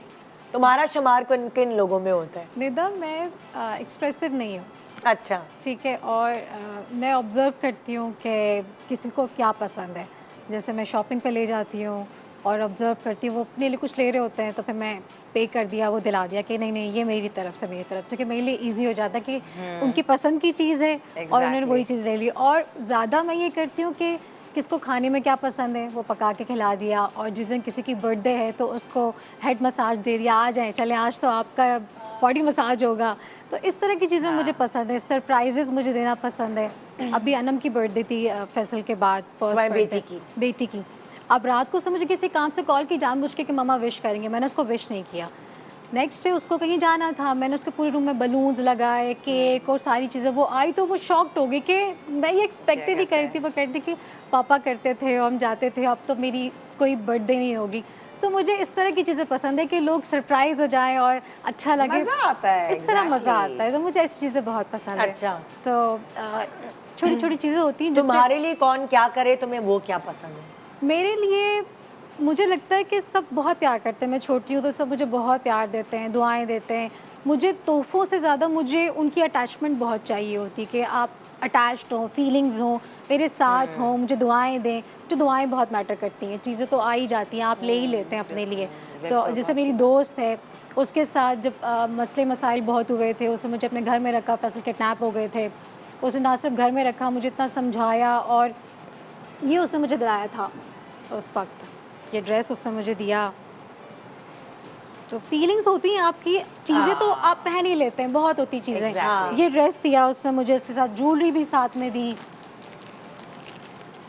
तुम्हारा शुमार किन किन लोगों में होता है? निदा, मैं एक्सप्रेसिव नहीं हूँ, अच्छा, ठीक है। और मैं ऑब्ज़र्व करती हूँ कि किसी को क्या पसंद है। जैसे मैं शॉपिंग पे ले जाती हूँ और ऑब्ज़र्व करती हूँ, वो अपने लिए कुछ ले रहे होते हैं तो फिर मैं पे कर दिया, वो दिला दिया कि नहीं नहीं ये मेरी तरफ से, कि मेरे लिए ईज़ी हो जाता है कि उनकी पसंद की चीज़ है और उन्होंने वही चीज़ ले ली। और ज़्यादा मैं ये करती हूँ कि किसको खाने में क्या पसंद है वो पका के खिला दिया, और जिस दिन किसी की बर्थडे है तो उसको हेड मसाज दे दिया, आ जाएं चलें आज तो आपका बॉडी मसाज होगा। तो इस तरह की चीज़ें मुझे पसंद है, सरप्राइजेस मुझे देना पसंद है। अभी अनम की बर्थडे थी फैसल के बाद, फर्स्ट बेटी की। अब रात को उसने मुझे किसी काम से कॉल की जानबूझ के कि मम्मा विश करेंगे, मैंने उसको विश नहीं किया। नेक्स्ट डे उसको कहीं जाना था, मैंने उसके पूरे रूम में बलून्स लगाए, केक और सारी चीज़ें। वो आई तो वो शॉक्ड हो गई कि मैं ये एक्सपेक्ट ही नहीं करी थी। वो कहती कि पापा करते थे और हम जाते थे, अब तो मेरी कोई बर्थडे नहीं होगी। तो मुझे इस तरह की चीज़ें पसंद है कि लोग सरप्राइज हो जाएं और अच्छा लगे, मज़ा आता है, इस तरह मज़ा आता है। तो मुझे ऐसी चीज़ें बहुत पसंद है। अच्छा। तो छोटी छोटी चीज़ें होती हैं जिससे तुम्हारे लिए कौन क्या करे, तुम्हें वो क्या पसंद है? मेरे लिए मुझे लगता है कि सब बहुत प्यार करते हैं। मैं छोटी हूँ तो सब मुझे बहुत प्यार देते हैं, दुआएं देते हैं। मुझे तोहफ़ों से ज़्यादा मुझे उनकी अटैचमेंट बहुत चाहिए होती कि आप अटैच्ड हों, फीलिंग्स हों, मेरे साथ हों, मुझे दुआएं दें। जो दुआएं बहुत मैटर करती हैं, चीज़ें तो आ ही जाती हैं, आप ले ही लेते हैं अपने लिए। तो जैसे मेरी दोस्त है, उसके साथ जब मसले मसाइल बहुत हुए थे, उसने मुझे अपने घर में रखा, फैसल किडनैप हो गए थे, उसने ना सिर्फ घर में रखा, मुझे इतना समझाया, और ये उसने मुझे दिलाया था उस वक्त, ये ड्रेस उसने मुझे दिया। तो फीलिंग्स होती हैं आपकी, चीज़ें तो आप पहन ही लेते हैं, बहुत होती चीज़ें। Exactly. ये ड्रेस दिया उसने मुझे, इसके साथ ज्वेलरी भी साथ में दी।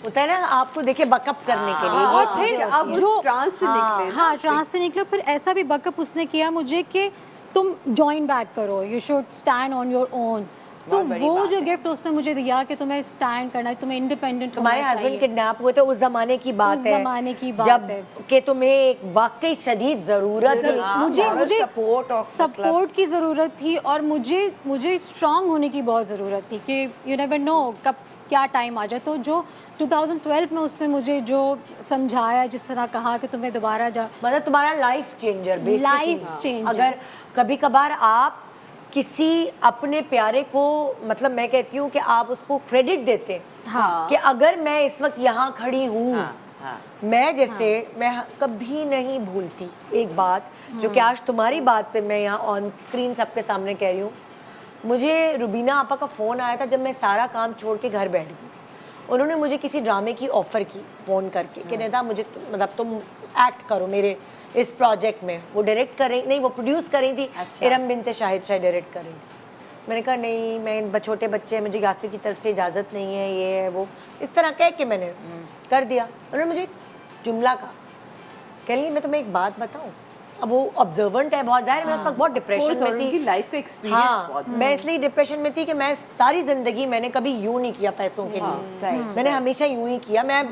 होता है ना आपको देखिए बकअप करने के लिए, और फिर अब उस ट्रांस से निकले ना। हाँ, ट्रांस से निकले। फिर ऐसा भी बकअप उसने किया मुझे कि तुम जॉइन बैक करो, you should stand on your own. तो वो जो गिफ्ट उसने मुझे दिया कि तुम्हें स्टैंड करना है, तुम्हें इंडिपेंडेंट तुम्हारे हस्बैंड किडनैप हुए थे उस जमाने की बात उस है, ज़माने की बात जब है। कि तुम्हें एक वाकई शदीद ज़रूरत थी। मुझे सपोर्ट सपोर्ट की ज़रूरत थी, और मुझे स्ट्रांग होने की बहुत ज़रूरत थी कि यू नेवर नो कब क्या टाइम आ जाए। तो जो 2012 में उसने मुझे जो समझाया, जिस तरह कहा कि तुम्हें दोबारा मतलब तुम्हारा लाइफ चेंजर, लाइफ चेंजर। अगर कभी कभार आप किसी अपने प्यारे को, मतलब मैं कहती हूँ कि आप उसको क्रेडिट देते हैं। हाँ। कि अगर मैं इस वक्त यहाँ खड़ी हूँ, मैं जैसे मैं कभी नहीं भूलती एक बात जो कि आज तुम्हारी बात पे मैं यहाँ ऑन स्क्रीन सबके सामने कह रही हूँ। मुझे रुबीना आपा का फ़ोन आया था जब मैं सारा काम छोड़ के घर बैठ गई। उन्होंने मुझे किसी ड्रामे की ऑफ़र की फ़ोन करके कि नेता मुझे मतलब तुम एक्ट करो मेरे इस प्रोजेक्ट में। वो डायरेक्ट कर रही नहीं, वो प्रोड्यूस कर रही थी। अच्छा। इरम बिनते शाहिद शायद डायरेक्ट कर रही थी। मैंने कहा नहीं, मैं छोटे बच्चे, मुझे यासिर की तरफ से इजाज़त नहीं है, ये है वो, इस तरह कह के मैंने कर दिया। उन्होंने मुझे जुमला कहा, कह ली मैं तुम्हें एक बात बताऊँ। अब वो ऑब्जर्वेंट है बहुत, ज़ाहिर मैं उस वक्त बहुत डिप्रेशन में थी। उनकी लाइफ का एक्सपीरियंस हाँ, बहुत। मैं इसलिए डिप्रेशन में थी कि मैं सारी ज़िंदगी मैंने कभी यूँ नहीं किया पैसों के लिए। मैंने हमेशा यूँ ही किया। मैं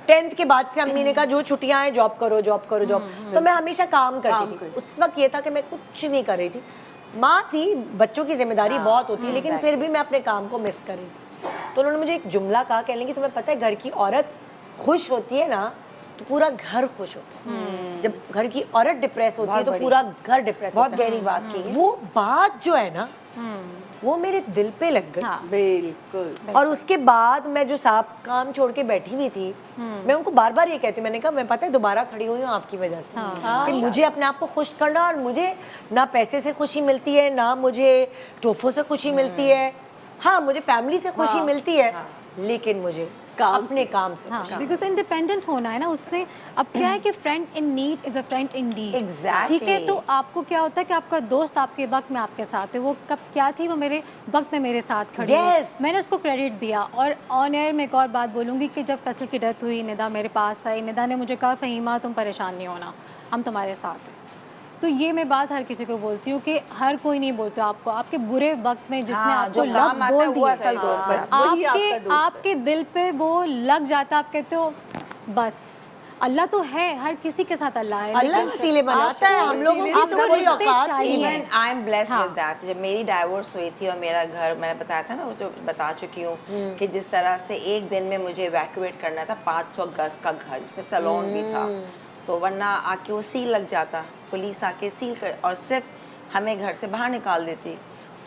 10th के बाद से अम्मी ने कहा जो छुट्टियां हैं जॉब करो जॉब करो जॉब, तो मैं हमेशा काम करती थी। उस वक्त ये था कि मैं कुछ नहीं कर रही थी। माँ थी, बच्चों की जिम्मेदारी बहुत होती है, लेकिन फिर भी मैं अपने काम को मिस कर रही थी। तो उन्होंने मुझे एक जुमला कहा, कह लेंगे तुम्हें पता है घर की औरत खुश होती है ना तो पूरा घर खुश होता है, जब घर की औरत डिप्रेस होती है तो पूरा घर डिप्रेस होता है। बहुत गहरी बात की है। वो बात जो है ना वो मेरे दिल पे लग गई। बिल्कुल। और उसके बाद मैं जो साहब काम छोड़ के बैठी हुई थी, मैं उनको बार बार ये कहती हूँ, मैंने कहा मैं पता है दोबारा खड़ी हुई हूँ आपकी वजह से। कि मुझे अपने आप को खुश करना, और मुझे ना पैसे से खुशी मिलती है, ना मुझे तोहफों से खुशी मिलती है। हाँ, मुझे फैमिली से खुशी मिलती है, लेकिन मुझे अपने काम से हाँ, बिकॉज इंडिपेंडेंट होना है ना उसने। अब क्या है कि friend in need is a friend in deed. Exactly. ठीक है, तो आपको क्या होता है कि आपका दोस्त आपके वक्त में आपके साथ है। वो कब क्या थी, वो मेरे वक्त में मेरे साथ खड़ी है। Yes. मैंने उसको क्रेडिट दिया। और ऑन एयर में एक और बात बोलूँगी कि जब फैसल की डेथ हुई, निदा मेरे पास आई। निदा ने मुझे कहा फ़हीमा तुम परेशान नहीं होना, हम तुम्हारे साथ हैं। तो ये मैं बात हर किसी को बोलती हूँ कि हर कोई नहीं बोलते आपको, आपके बुरे वक्त में जिसने हाँ, आपको जो काम लफ्ज़ आता है बोल वो दिया, असल दोस्त है। वही आपका आपके दोस्त है। आपके दिल पे वो लग जाता, आप कहते हो बस। अल्लाह तो है, हर किसी के साथ अल्लाह है, अल्लाह लेकिन वसीले बनाता है, हम लोगों की आपको तो कोई रिश्ते औकात चाहिए। नहीं है। इवन आई एम ब्लेस्ड हाँ। With that. जब मेरी डाइवोर्स हुई थी और मेरा घर, मैंने बताया था ना, वो जो बता चुकी हूँ कि जिस तरह से एक दिन में मुझे इवैक्यूएट करना था 500 गज का घर, जिसमें सैलून भी था, तो वरना आके वो सील लग जाता, पुलिस आके सील कर और सिर्फ हमें घर से बाहर निकाल देती।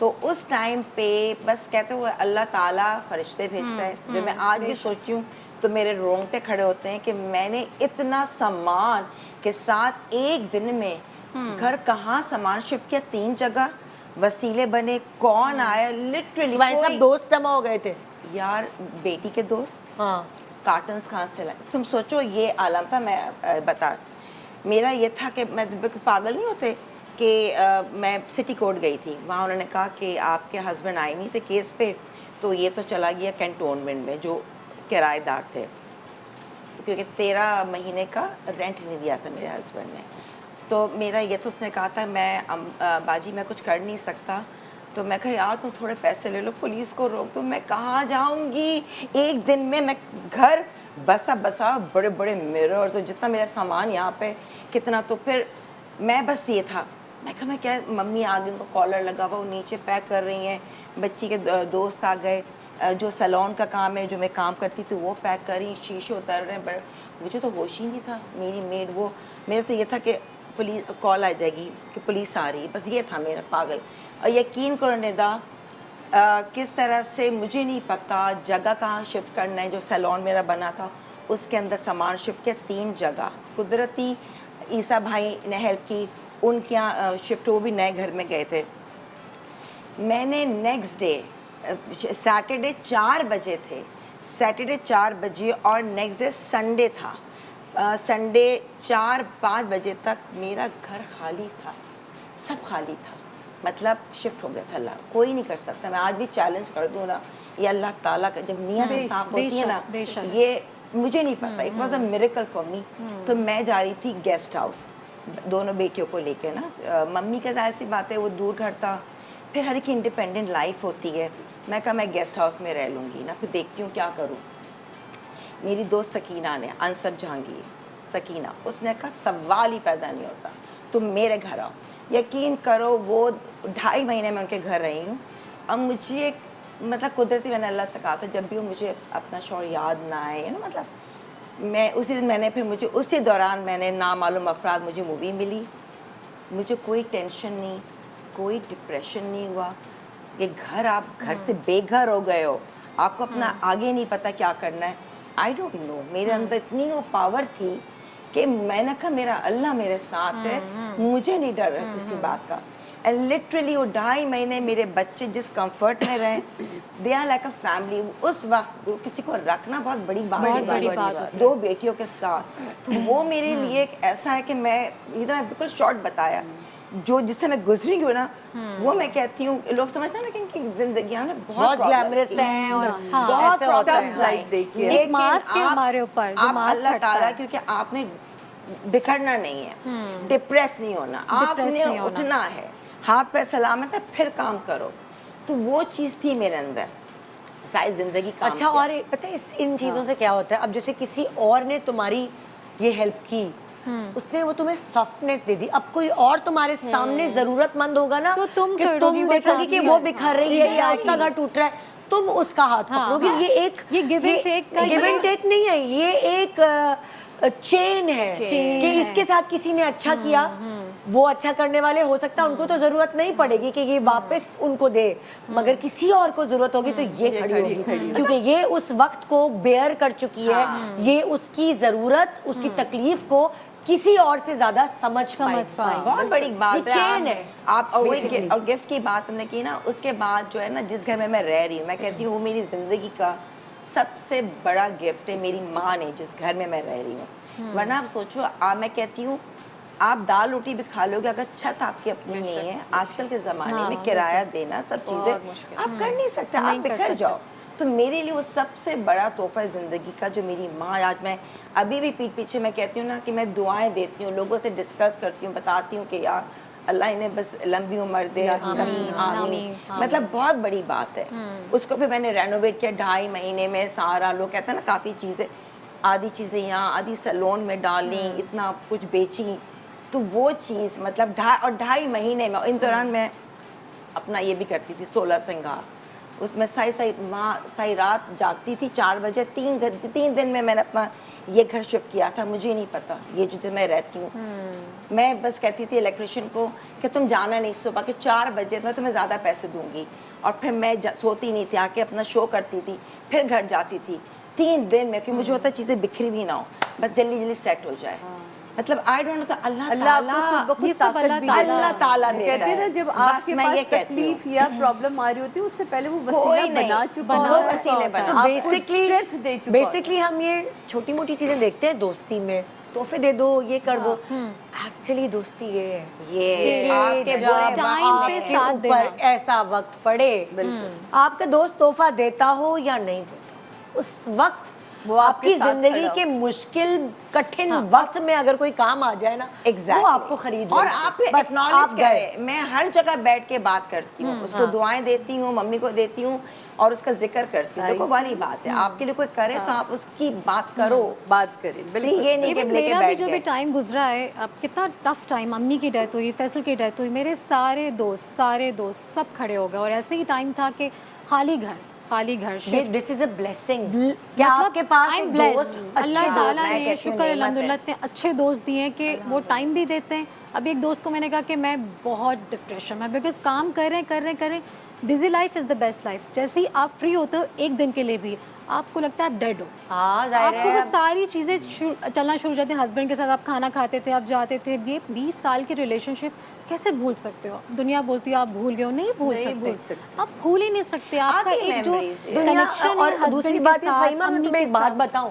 तो उस टाइम पे बस कहते हुए अल्लाह ताला फरिश्ते भेजता है, जो मैं आज भी सोचती हूँ तो मेरे रोंगटे खड़े होते हैं कि मैंने इतना सामान के साथ एक दिन में घर कहाँ सामान शिफ्ट किया, 3 जगह, वसीले बने, कौन आया, लिटरली भाई सब दोस्त जमा हो गए थे। यार बेटी के दोस्त, हाँ कार्टन्स कहाँ से लाए, तुम सोचो ये आलम था। मैं बता, मेरा ये था कि मैं पागल नहीं होते कि मैं सिटी कोर्ट गई थी, वहाँ उन्होंने कहा कि आपके हस्बैंड आए नहीं थे केस पे, तो ये तो चला गया कैंटोनमेंट में जो किराएदार थे, क्योंकि 13 महीने का रेंट नहीं दिया था मेरे हस्बैंड ने। तो मेरा ये तो उसने कहा था मैं बाजी मैं कुछ कर नहीं सकता, तो मैं कहा यार तुम थोड़े पैसे ले लो, पुलिस को रोक दो, मैं कहाँ जाऊँगी, एक दिन में मैं घर बसा बड़े बड़े मिरर, तो जितना मेरा सामान यहाँ पे कितना, तो फिर मैं बस ये था, मैं कहा मैं क्या, मम्मी आ गई, उनको कॉलर लगा हुआ, वो नीचे पैक कर रही हैं, बच्ची के दोस्त आ गए, जो सैलून का काम है जो मैं काम करती थी वो पैक कर रही, शीशे उतर रहे हैं, मुझे तो होश ही नहीं था। मेरी मेड वो, मेरा तो ये था कि पुलिस कॉल आ जाएगी कि पुलिस आ रही है, बस ये था मेरा पागल। और यकीन करो निदा, किस तरह से मुझे नहीं पता जगह कहाँ शिफ्ट करना है, जो सैलून मेरा बना था उसके अंदर सामान शिफ्ट किया 3 जगह, कुदरती ईसा भाई ने हेल्प की, उनके यहाँ शिफ्ट, वो भी नए घर में गए थे। मैंने नेक्स्ट डे सैटरडे 4 बजे थे, सैटरडे 4 बजे, और नेक्स्ट डे संडे था, संडे 4-5 बजे तक मेरा घर खाली था, सब खाली था, मतलब शिफ्ट हो गया था। अल्लाह कोई नहीं कर सकता, मैं आज भी चैलेंज कर दूँ ना, ये अल्लाह ताला का जब नियत साफ होती है ना, ये मुझे नहीं पता, it was a miracle for me. तो मैं जा रही थी गेस्ट हाउस दोनों बेटियों को लेके ना, मम्मी का जाहिर सी बात है वो दूर घर था, फिर हर एक इंडिपेंडेंट लाइफ होती है। मैं कहा मैं गेस्ट हाउस में रह लूँगी ना, फिर देखती हूँ क्या करूँ। मेरी दोस्त सकीना ने, अनसब जहांगीर सकीना, उसने कहा सवाल ही पैदा नहीं होता, तुम मेरे घर आओ। यकीन करो वो 2.5 महीने में उनके घर रही हूँ। अब मुझे मतलब कुदरती मैंने अल्लाह से कहा था जब भी वो मुझे अपना शौहर याद ना आए, ना, मतलब मैं उसी दिन मैंने फिर मुझे उसी दौरान मैंने नामालूम अफराद, मुझे मूवी मिली, मुझे कोई टेंशन नहीं, कोई डिप्रेशन नहीं हुआ। ये घर, आप घर से बेघर हो गए हो, आपको अपना आगे नहीं पता क्या करना है, आई डोंट नो, मेरे अंदर इतनी वो पावर थी कि मैंने कहा मेरा अल्लाह मेरे साथ है, मुझे नहीं डर है किसी बात का। एंड लिटरली वो 2.5 महीने मेरे बच्चे जिस कंफर्ट में रहे, they are like a family. उस वक्त किसी को रखना बहुत बड़ी बात है, 2 बेटियों के साथ, तो वो मेरे लिए एक ऐसा है कि मैं ये तो मैं बिल्कुल शॉर्ट बताया, जो जिससे मैं गुजरी हूँ ना, वो मैं कहती हूँ, लोग समझते हैं ना कि इनकी जिंदगी हमने बहुत ग्लैमरस है और बहुत ऐसे होता टफ लाइफ देखी है। एक मास्क है हमारे ऊपर, जो आप मास्क अल्लाह हटता ताला, है। क्योंकि आपने बिखरना नहीं है, डिप्रेस नहीं होना, आपने उठना है, हाथ पे सलामत है, फिर काम करो। तो वो चीज़ थी मेरे अंदर, सारी जिंदगी काम अच्छा। किया। और पता है इन चीज़ों से क्या होता है, अब जैसे किसी और ने तुम्हारी ये हेल्प की, उसने वो तुम्हें सॉफ्टनेस दे दी, अब कोई और तुम्हारे सामने जरूरतमंद होगा ना, तो तुम कि करोगी तुम वो देखोगी कि ट्रांसफर। वो बिखर रही है या उसका घर टूट रहा है, तुम उसका हाथ पकड़ोगी। ये give and take का गिव एंड टेक नहीं है, ये एक चेन है कि इसके साथ किसी ने अच्छा किया, वो अच्छा करने वाले हो सकता है उनको तो जरूरत नहीं पड़ेगी कि ये वापस उनको दे, मगर किसी और को जरूरत होगी तो ये खड़ी होगी, क्योंकि ये उस वक्त को बेयर कर चुकी है, ये उसकी जरूरत, उसकी तकलीफ को किसी और से ज्यादा समझ पाएगी। बहुत बड़ी बात ये चेन है। आप और गिफ्ट की बात हमने की ना, उसके बाद जो है ना, जिस घर में मैं रह रही हूँ, मैं कहती हूँ वो मेरी जिंदगी का सबसे बड़ा गिफ्ट है, मेरी माँ ने, जिस घर में मैं रह रही हूँ। वरना आप सोचो, मैं कहती हूँ आप दाल रोटी भी खा लोगे, अगर छत आपकी अपनी नहीं है, आजकल के ज़माने में किराया देना, सब चीज़ें आप कर नहीं सकते, आप बिखर जाओ। तो मेरे लिए वो सबसे बड़ा तोहफा ज़िंदगी का जो मेरी माँ, आज मैं अभी भी पीठ पीछे मैं कहती हूँ ना कि मैं दुआएं देती हूँ, लोगों से डिस्कस करती हूँ, बताती हूँ कि यार अल्लाह इन्हें बस लंबी उम्र दे, आमीन। मतलब बहुत बड़ी बात है। उसको फिर मैंने रेनोवेट किया 2.5 महीने में सारा। लोग कहते हैं ना काफ़ी चीज़ें, आधी चीज़ें यहाँ, आधी सैलून में डाली, इतना कुछ बेची, तो वो चीज़ मतलब 2.5 महीने में। इन दौरान मैं अपना ये भी करती थी 16 श्रृंगार, उसमें सारी रात जागती थी 4 बजे। 3 दिन में मैंने अपना ये घर शिफ्ट किया था, मुझे नहीं पता ये जो मैं रहती हूँ। मैं बस कहती थी इलेक्ट्रिशियन को कि तुम जाना नहीं, सुबह के 4 बजे मैं तुम्हें ज़्यादा पैसे दूंगी। और फिर मैं सोती नहीं थी, आके अपना शो करती थी, फिर घर जाती थी। 3 दिन में, क्योंकि मुझे होता है चीज़ें बिखरी भी ना हो, बस जल्दी जल्दी सेट हो जाए। मतलब आई डोंट नो, अल्लाह आपको खुद ये ब सब खुद ताकत भी अल्लाह ताला देता कहते हैं ना, है। जब बस आपके मैं ये पास कहती हूँ। तकलीफ या प्रॉब्लम आ रही होती है, उससे पहले वो कोई वसीला नहीं, बना चुका वो होता है। वसीले बना। तो आपको बेसिकली strength दे चुका होता है। बेसिकली हम ये छोटी मोटी चीजें देखते हैं दोस्ती में, तोहफे दे दो, ये कर दो। एक्चुअली दोस्ती ये है, ये कि आपके जब बुरे टाइम पे आपके साथ ऊपर देना। ऐसा वक्त पड़े, आपका दोस्त तोहफा देता हो या नहीं देता, उस वक्त वो आपके आपकी साथ जिंदगी खड़ा के मुश्किल कठिन वक्त में अगर कोई काम आ जाए ना, Exactly. वो आपको खरीद और लेगा। आप बस एक्नॉलेज आप गए। करें। मैं हर जगह बैठ के बात करती हूँ, उसको दुआएं देती हूँ, मम्मी को देती हूँ और उसका जिक्र करती हूँ। देखो वाली बात है, आपके लिए कोई करे तो आप उसकी बात करो, बात करें See, बिल्कुल। ये नहीं कि इवन लेके मेरा भी बैठ जो भी गए। टाइम गुजरा है, अब कितना टफ टाइम, अम्मी की डेथ हुई, फैसल की डेथ हुई, मेरे सारे दोस्त सब खड़े हो गए। और ऐसे ही टाइम था कि खाली घर shift. This is a blessing मतलब कि आपके पास I'm एक blessed। दोस्त अल्लाह अच्छे ताला मैं ने कहती हूँ शुक्र नेमत है। अल्हम्दुलिल्लाह इतने अच्छे दोस्त दिए हैं कि वो टाइम भी देते हैं। अब एक दोस्त को मैंने कहा कि मैं बहुत डिप्रेशन में, बिकॉज काम कर रहे हैं busy life is the best life. जैसे ही आप फ्री होते हो एक दिन के लिए भी, आपको लगता है आप डेड हो। हाँ जाहिर आपको वो है। सारी चीज़ें चलना शुरू हो जाती हैं। हस्बैंड के साथ आप खाना खाते थे, आप जाते थे, ये 20 साल की रिलेशनशिप कैसे भूल सकते हो? दुनिया बोलती है आप भूल गए हो, नहीं भूल सकते। आप भूल ही नहीं सकते। आपका आती एक जो memories है। कनेक्शन है और husband दूसरी के बात ये साथ, फहीमा, मैं अम्मी तुम्हें के एक बात साथ। बताऊं,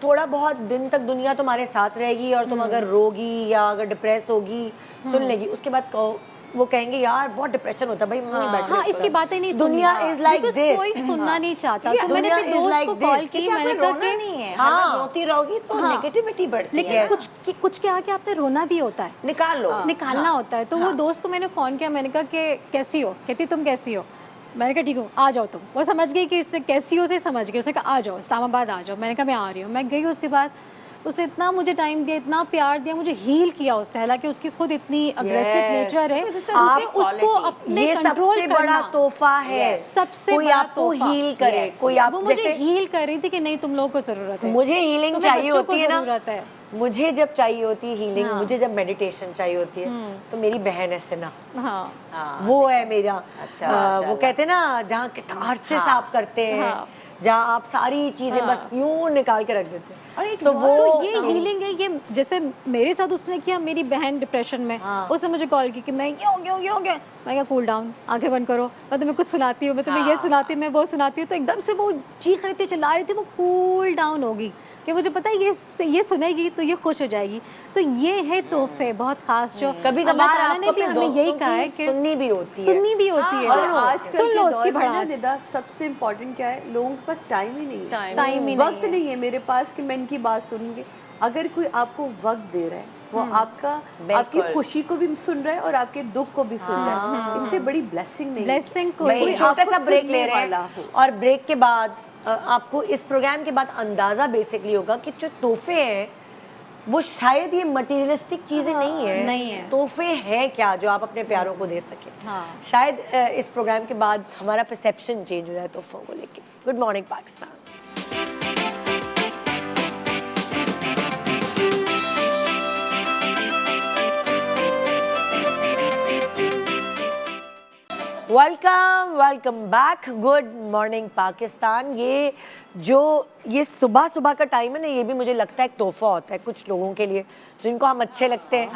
थोड़ा बहुत दिन तक दुनिया तुम्हारे साथ रहेगी और तुम अगर रोगी या अगर डिप्रेस होगी, सुन लेगी, उसके बाद कहो वो कहेंगे यार बहुत डिप्रेशन होता है भाई, मैं नहीं बैठ हाँ, रही इसकी बातें नहीं सुननी। दुनिया is like Because this। कोई सुनना नहीं चाहता। Yeah, तो मैंने दुनिया अपने is दोस्त like को this। कॉल की, क्या मैंने कोई कहा रोना कि नहीं है, हर हाँ। वक्त रोती रहोगी तो हाँ। नेगेटिविटी बढ़ती लेकिन है। कुछ के आगे आपने रोना भी होता है, निकाल लो। निकालना होता है। तो वो दोस्त को मैंने फ़ोन किया, मैंने कहा कि कैसी हो? कहती तुम कैसी हो? मैंने कहा ठीक हो, आ जाओ तुम। वो समझ गई कि इससे कैसी हो से समझ गई। उसने कहा आ जाओ, इस्लामाबाद आ जाओ। मैंने कहा मैं आ रही हूँ। मैं गई उसके पास, उसने इतना मुझे टाइम दिया, इतना प्यार दिया, मुझे हील किया उसने। हालांकि उसकी खुद इतनी अग्रेसिव नेचर है, आप उसको अपने ये कंट्रोल सबसे बड़ा तोहफा है। सबसे कोई बड़ा आपको तोहफा। हील करे, कोई आप वो मुझे जैसे हील कर रही थी कि नहीं तुम लोगों को ज़रूरत है, मुझे हीलिंग तुम्हें चाहिए बच्चों को होती है ना, ज़रूरत है। मुझे जब चाहिए होती है हीलिंग, हाँ। मुझे जब मेडिटेशन चाहिए होती है, तो मेरी बहन है सिना, हाँ, वो है मेरा। अच्छा, वो माशाल्लाह। कहते हैं ना जहाँ कितार से साफ करते हैं, हाँ। जहाँ आप सारी चीजें बस यूं निकाल के रख देते हैं। और एक तो दुआ वो तो ये हीलिंग है। ये जैसे मेरे साथ उसने किया, मेरी बहन डिप्रेशन में, उसने मुझे कॉल की कि मैं ये हो गया। मैं क्या, कूल डाउन, आंखें बंद करो, मैं तुम्हें कुछ सुनाती हूँ, मैं तुम्हें ये सुनाती हूँ, मैं वो सुनाती हूँ। तो एकदम से वो चीख रही थी, चिल्ला रही थी, वो कूल डाउन होगी कि मुझे पता है ये सुनेगी तो ये खुश हो जाएगी। तो ये है तोहफे बहुत खास जो कभी अल्लाह कभार ताला आपको ने भी अपने हमें यही दोस्तों कहा है की कि सुननी भी होती है। सुननी भी होती है। और आजकल सुन लो के उसकी दौर में ना भड़ास। निदा, सबसे इम्पोर्टेंट क्या है, लोगों के पास टाइम ही नहीं है, टाइम ही वक्त नहीं है मेरे पास कि मैं इनकी बात सुनूंगी। अगर कोई आपको वक्त दे रहा है, वो आपकी खुशी को भी सुन रहा है और आपके दुख को भी सुन रहा है, इससे बड़ी ब्लेसिंग नहीं है। ब्लेसिंग कोई कोई छोटा आपको सा ब्रेक सुनने ले रहे वाला हैं हो। और ब्रेक के बाद आपको इस प्रोग्राम के बाद अंदाजा बेसिकली होगा कि जो तोहफे हैं वो शायद ये मटेरियलिस्टिक चीजें नहीं है, नहीं है। तोहफे हैं क्या जो आप अपने प्यारों को दे सके। हाँ। शायद इस प्रोग्राम के बाद हमारा परसेप्शन चेंज हो जाए तोहफों को लेके। Good morning Pakistan. Welcome back. Good morning Pakistan. ये सुबह सुबह का टाइम है ना, ये भी मुझे लगता है एक तोहफा होता है कुछ लोगों के लिए जिनको हम अच्छे लगते हैं।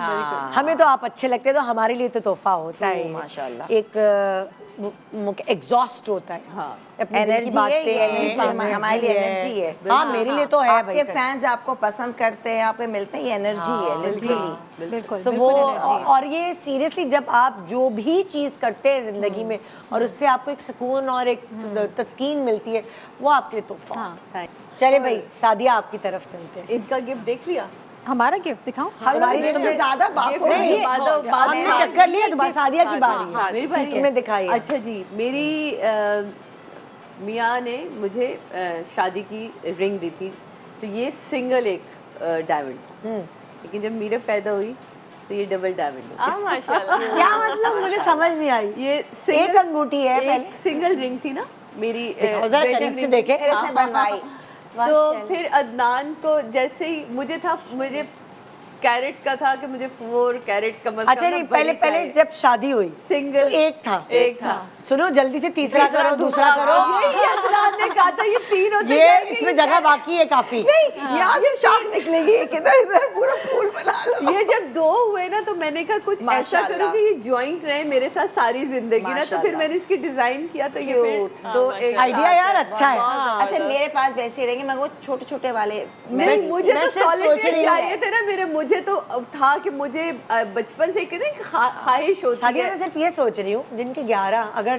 हमें तो आप अच्छे लगते हैं, तो हमारे लिए तो तोहफा होता है ये। माशाल्लाह। एक एग्जॉस्ट होता है। अपने दिल की एनर्जी है, बातें ये हैं, energy हमारे लिए एनर्जी है। हाँ मेरे लिए तो है भाई आपके साहब। फैंस आपको पसंद करते हैं, आपको मिलते हैं, ये एनर्जी है लिटरली। बिल्कुल So वो और ये सीरियसली जब आप जो भी चीज़ करते हैं ज़िंदगी में और उससे आपको एक सुकून और एक तस्कीन मिलती है, वो आपके लिए तोहफा होता है। चले भाई सादिया आपकी तरफ चलते हैं। इनका गिफ्ट देख लिया, हमारा गिफ्ट दिखाओ। हमारी गिफ्ट से ज्यादा बात गिफ्ट हो नहीं, रही है। बाद में हमने चक्कर लिया, तो बस सादिया की बारी है। मेरी ठीक बारी है, है। तुम्हें दिखाइए। अच्छा जी, मेरी मियाँ ने मुझे शादी की रिंग दी थी, तो ये सिंगल एक डायमंड था। लेकिन जब मीरा पैदा हुई तो ये डबल डायमंड माशाल्लाह। क्या मतलब, मुझे समझ नहीं आई। ये एक अंगूठी है एक पहले। सिंगल रिंग थी ना मेरी, जरा wedding करीब से ring। देखे। फिर से बनवाई। तो फिर अदनान को जैसे ही मुझे कैरेट्स का था कि मुझे 4 कैरेट कम से कम अच्छा नहीं, पहले जब शादी हुई सिंगल तो एक था। था। सुनो जल्दी से तीसरा करो, दूसरा करो। यही अदनान ने कहा था ये 3 होते ये जाएंगे, इसमें जगह बाकी है काफी। यहाँ से शाम निकलेगी, किधर इधर पूरा फूल बना लो। ये जब 2 हुए ना तो मैंने कहा कुछ ऐसा माशाल्लाह। करूँ कि ये जॉइंट रहे मेरे साथ सारी जिंदगी ना, तो फिर माशाल्लाह। मैंने इसकी डिजाइन किया तो ये फिर 2 एक आइडिया यार अच्छा है। अच्छा मेरे पास वैसे ही रहेंगे, मगर वो छोटे छोटे वाले। नहीं मुझे मैं तो सिर्फ सोच सॉलिटेयर रही हूँ। चाहिए थे ना मेरे, मुझे तो था कि मुझे बचपन से एक ना ख्वाहिश होती शादी है। में सिर्फ ये सोच रही हूँ जिनके 11 अगर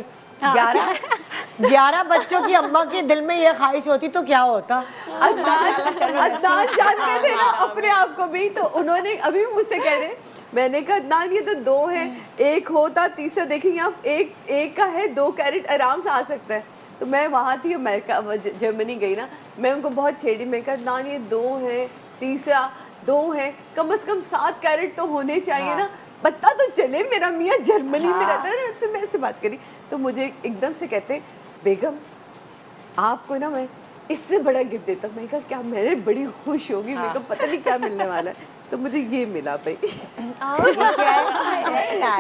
11 बच्चों की अम्मा के दिल में ये ख्वाहिश होती तो क्या होता। अदनान जानते थे ना अपने आप को भी, तो उन्होंने अभी भी मुझसे कह रहे, मैंने कहा अदनान ये तो 2 है, एक होता तीसरा देखेंगे आप, एक का है 2 कैरेट आराम से आ सकता है। तो मैं वहाँ थी अमेरिका जर्मनी गई ना, मैं उनको बहुत छेड़ी, मैं कहा अदनान ये 2 है, तीसरा 2 है, कम से कम 7 कैरेट तो होने चाहिए ना, पता तो चले मेरा मियाँ जर्मनी में रहता है। उससे मैं ऐसे बात करी तो मुझे एकदम से कहते, बेगम आपको ना मैं इससे बड़ा गिफ्ट देता हूँ। मैं कहा क्या, मैंने बड़ी खुश होगी, मेरे को पता नहीं क्या मिलने वाला है, तो मुझे ये मिला भाई।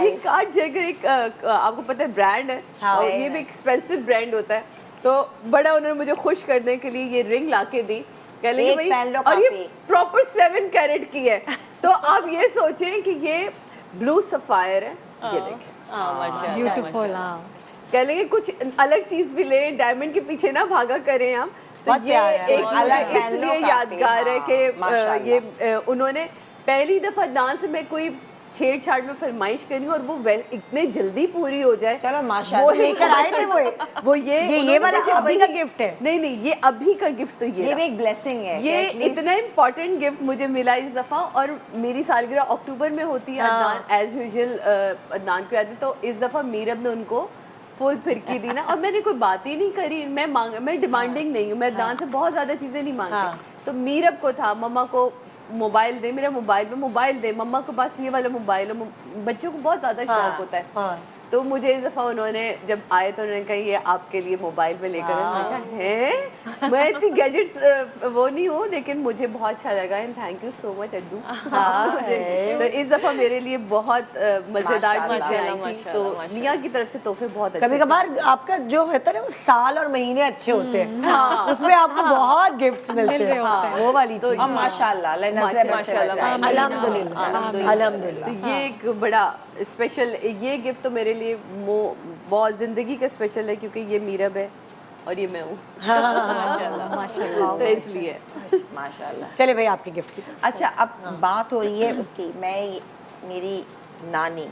ये कार्ड जैगर एक आपको पता है ब्रांड है, और ये भी एक्सपेंसिव ब्रांड होता है, तो बड़ा उन्होंने मुझे खुश करने के लिए ये रिंग ला के दी, कह लेंगे एक पहन लो भाई, और ये काफी। प्रॉपर 7 कैरेट की है। तो आप ये सोचें कि ये ब्लू सफायर है, ये देखें ब्यूटीफुल। हाँ कह लेंगे कुछ अलग चीज भी ले, डायमंड के पीछे ना भागा करें हम, तो बहुत ये प्यारा है, एक अलग मुझे पहन लो इसलिए काफी, यादगार है हाँ, कि माशाल्लाह। ये उन्होंने पहली दफा डांस में कोई छेड़छाड़ में फरमाइश करी और वो इतने जल्दी पूरी हो जाए। चलो माशाल्लाह। वो लेकर आए थे वो ये वाला देखिए अभी का गिफ्ट है। नहीं ये अभी का गिफ्ट तो ये ये भी एक ब्लेसिंग है। ये कि at least- इतना इम्पोर्टेंट गिफ्ट मुझे मिला इस दफ़ा, और मेरी सालगिरह अक्टूबर में होती है। अदनान एज यूजुअल अदनान को याद है, तो इस दफ़ा मीरब ने उनको फुल फिरकी दी ना, और मैंने कोई बात ही नहीं करी, मैं डिमांडिंग नहीं हूँ, मैं अदनान से बहुत ज़्यादा चीज़ें नहीं मांगती। तो मीरब को था मम्मा को मोबाइल दे, मेरा मोबाइल दे, मम्मा के पास ये वाला मोबाइल है, बच्चों को बहुत ज़्यादा शौक होता है। तो मुझे इस दफ़ा उन्होंने जब आए तो उन्होंने कहा ये आपके लिए मोबाइल में लेकर आए। मैंने कहा है, मैं इतनी गैजेट्स वो नहीं हूँ, लेकिन मुझे बहुत अच्छा लगा, and thank you so much Addu. तो इस दफ़ा मेरे लिए बहुत मज़ेदार चीज़ें आई थी, तो मियाँ की तरफ से तोहफे बहुत अच्छे। कभी कभार आपका जो होता है ना वो साल और महीने अच्छे होते हैं, उसमें आपको बहुत गिफ्ट्स मिलते हैं, वो वाली चीज। अब माशाल्लाह अल्हम्दुलिल्लाह। तो ये एक बड़ा स्पेशल, ये गिफ्ट तो मेरे लिए बहुत ज़िंदगी का स्पेशल है, क्योंकि ये मीरब है और ये मैं हूँ। तो इसलिए माशाल्लाह। चले भाई आपके गिफ्ट की तरफ। अच्छा अब बात हो रही है उसकी, मेरी नानी,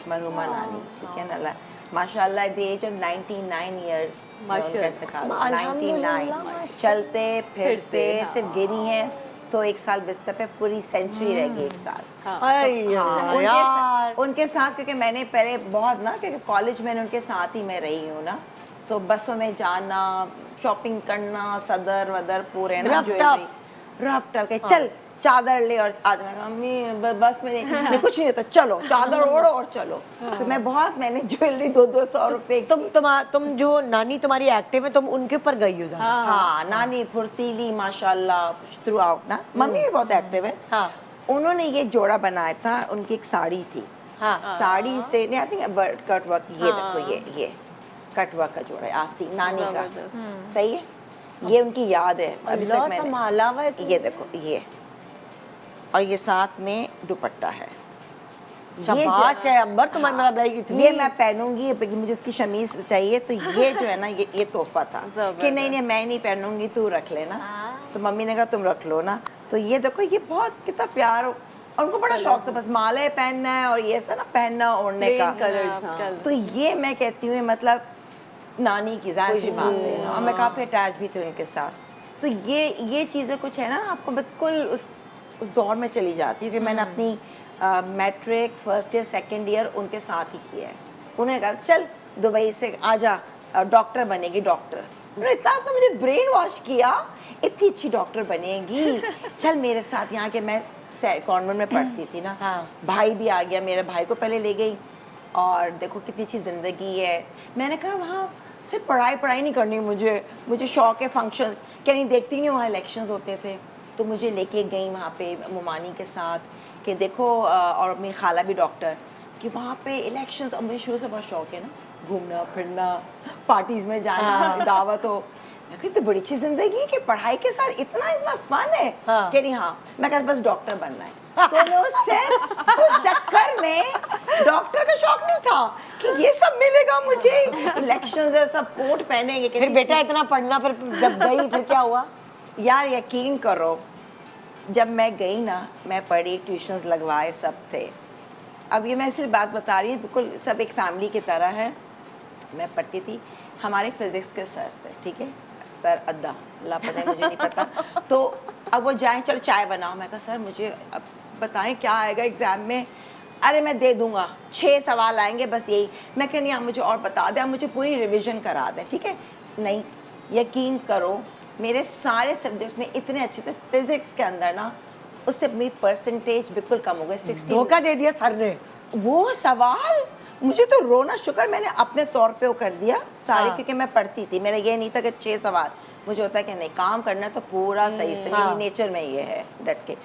मरहुमा नानी, ठीक है ना, माशाल्लाह at the age of 99 years माशाल्लाह। 99 चलते फिरते हाँ। सिर्फ गिरी हैं तो 1 साल बिस्तर पे, पूरी सेंचुरी रह गई 1 साल। उनके साथ क्योंकि मैंने पहले बहुत ना, क्योंकि कॉलेज में उनके साथ ही मैं रही हूँ ना, तो बसों में जाना, शॉपिंग करना, सदर वदर पूरे ना, रफ टफ के चल चादर ले और आज मैं कहा, अम्मी बस में नहीं कुछ नहीं होता, चलो चादर ओढ़ो और चलो। तो मैंने ज्वेलरी 200 रुपए। तुम जो नानी तुम्हारी एक्टिव है, तुम उनके ऊपर गई हो जाना। हाँ नानी फुर्तीली माशाल्लाह थ्रू आउट ना, मम्मी भी बहुत एक्टिव है। हाँ। उन्होंने ये जोड़ा बनाया था, उनकी एक साड़ी थी, हाँ। साड़ी से नहीं, आई थिंक कट वर्क, ये देखो ये कट वर्क का जोड़ा है आस्तीन नानी का, सही है, ये उनकी याद है अभी तक मैंने। ये देखो ये, और ये साथ में दुपट्टा है। शाबाश है अंबर, तुम्हारी मतलब लाइक इतनी। ये मैं पहनूंगी, मुझे इसकी शमीज चाहिए, तो ये जो है ना ये तोहफा था कि नहीं मैं नहीं पहनूंगी, तू रख लेना। तो मम्मी ने कहा तुम रख लो ना। तो ये देखो, ये बहुत कितना प्यार, और उनको बड़ा शौक था बस माले पहनना है और ये सब ना पहनना ओढ़ने का। तो ये मैं कहती हूँ मतलब नानी की जाहिर सी बात है ना, और मैं काफ़ी अटैच भी थी उनके साथ। तो ये चीज़ें कुछ है ना, आपको बिल्कुल उस दौर में चली जाती है कि मैंने अपनी matric first year second year उनके साथ ही किया है। उन्होंने कहा चल दुबई से आजा, डॉक्टर बनेगी डॉक्टर। उन्होंने इतना तो मुझे ब्रेन वॉश किया, इतनी अच्छी डॉक्टर बनेगी, चल मेरे साथ यहाँ के। मैं कॉन्वेंट में पढ़ती थी ना, हाँ। भाई भी आ गया, मेरे भाई को पहले ले गई और देखो कितनी अच्छी ज़िंदगी है। मैंने कहा वहाँ सिर्फ पढ़ाई नहीं करनी, मुझे शौक है फंक्शन, क्या नहीं देखती नहीं वहाँ इलेक्शंस होते थे, तो मुझे लेके गई वहाँ पे मुमानी के साथ कि देखो और अपनी खाला भी डॉक्टर, कि वहाँ पे इलेक्शंस, अब मुझे शुरू से बहुत शौक है ना घूमना फिरना, पार्टीज़ में जाना, दावत हो। मैं कहती बड़ी अच्छी ज़िंदगी है कि पढ़ाई के साथ इतना फन है। हाँ। कह रही हाँ, मैं कहती बस डॉक्टर बनना है। तो मैं उस चक्कर में डॉक्टर का शौक नहीं था कि ये सब मिलेगा मुझे, इलेक्शंस है, सब कोट पहनेंगे। फिर बेटा इतना पढ़ना, फिर जब गई फिर क्या हुआ? यार यकीन करो, जब मैं गई ना, मैं पढ़ी, ट्यूशन्स लगवाए, सब थे। अब ये मैं सिर्फ बात बता रही हूँ, बिल्कुल सब एक फैमिली की तरह है। मैं पढ़ती थी, हमारे फिज़िक्स के सर थे, ठीक है, सर अद्दा, अल्लाह पता है, मुझे नहीं पता। तो अब वो जाएं, चलो चाय बनाओ। मैं कहा सर मुझे अब बताएं क्या आएगा एग्ज़ाम में। अरे मैं दे दूंगा, 6 सवाल आएंगे बस यही। मैं कह नहीं, आप मुझे और बता दें, आप मुझे पूरी रिवीजन करा दें, ठीक है। नहीं, यकीन करो मेरे सारे सब्जेक्ट्स में इतने अच्छे थे, फिज़िक्स के अंदर ना उससे मेरी परसेंटेज बिल्कुल कम हो गई, 60। धोखा दे दिया सर ने। वो सवाल मुझे तो रोना, शुक्र मैंने अपने तौर पे वो कर दिया सारी, हाँ। क्योंकि मैं पढ़ती थी। मेरा ये नहीं था कि 6 सवाल, मुझे होता है कि नहीं काम करना है तो पूरा सही से, हाँ। मेरी नेचर में ये है डट के।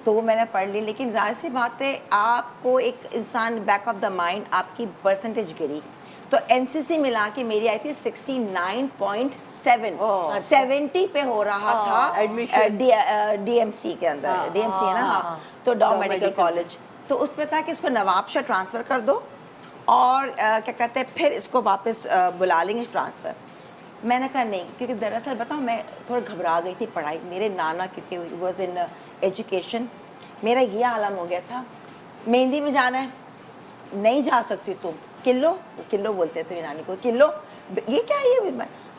तो वो मैंने पढ़ ली, लेकिन जाहिर सी बात है आपको एक इंसान बैक ऑफ द माइंड आपकी परसेंटेज गिरी। तो एनसीसी मिला के मेरी आई थी 69.7, 70 पे हो रहा था एडमिशन डीएमसी के अंदर, डीएमसी है ना, हाँ, तो डॉ मेडिकल कॉलेज। तो उस पे था कि इसको नवाबशाह ट्रांसफ़र कर दो और क्या कहते हैं फिर इसको वापस बुला लेंगे ट्रांसफ़र। मैंने कहा नहीं, क्योंकि दरअसल बताऊँ मैं थोड़ा घबरा गई थी पढ़ाई। मेरे नाना क्योंकि वॉज इन एजुकेशन, मेरा ये आलम हो गया था मेहंदी में जाना है, नहीं जा सकती तुम, किलो बोलते थे नानी को, किलो ये क्या है ये।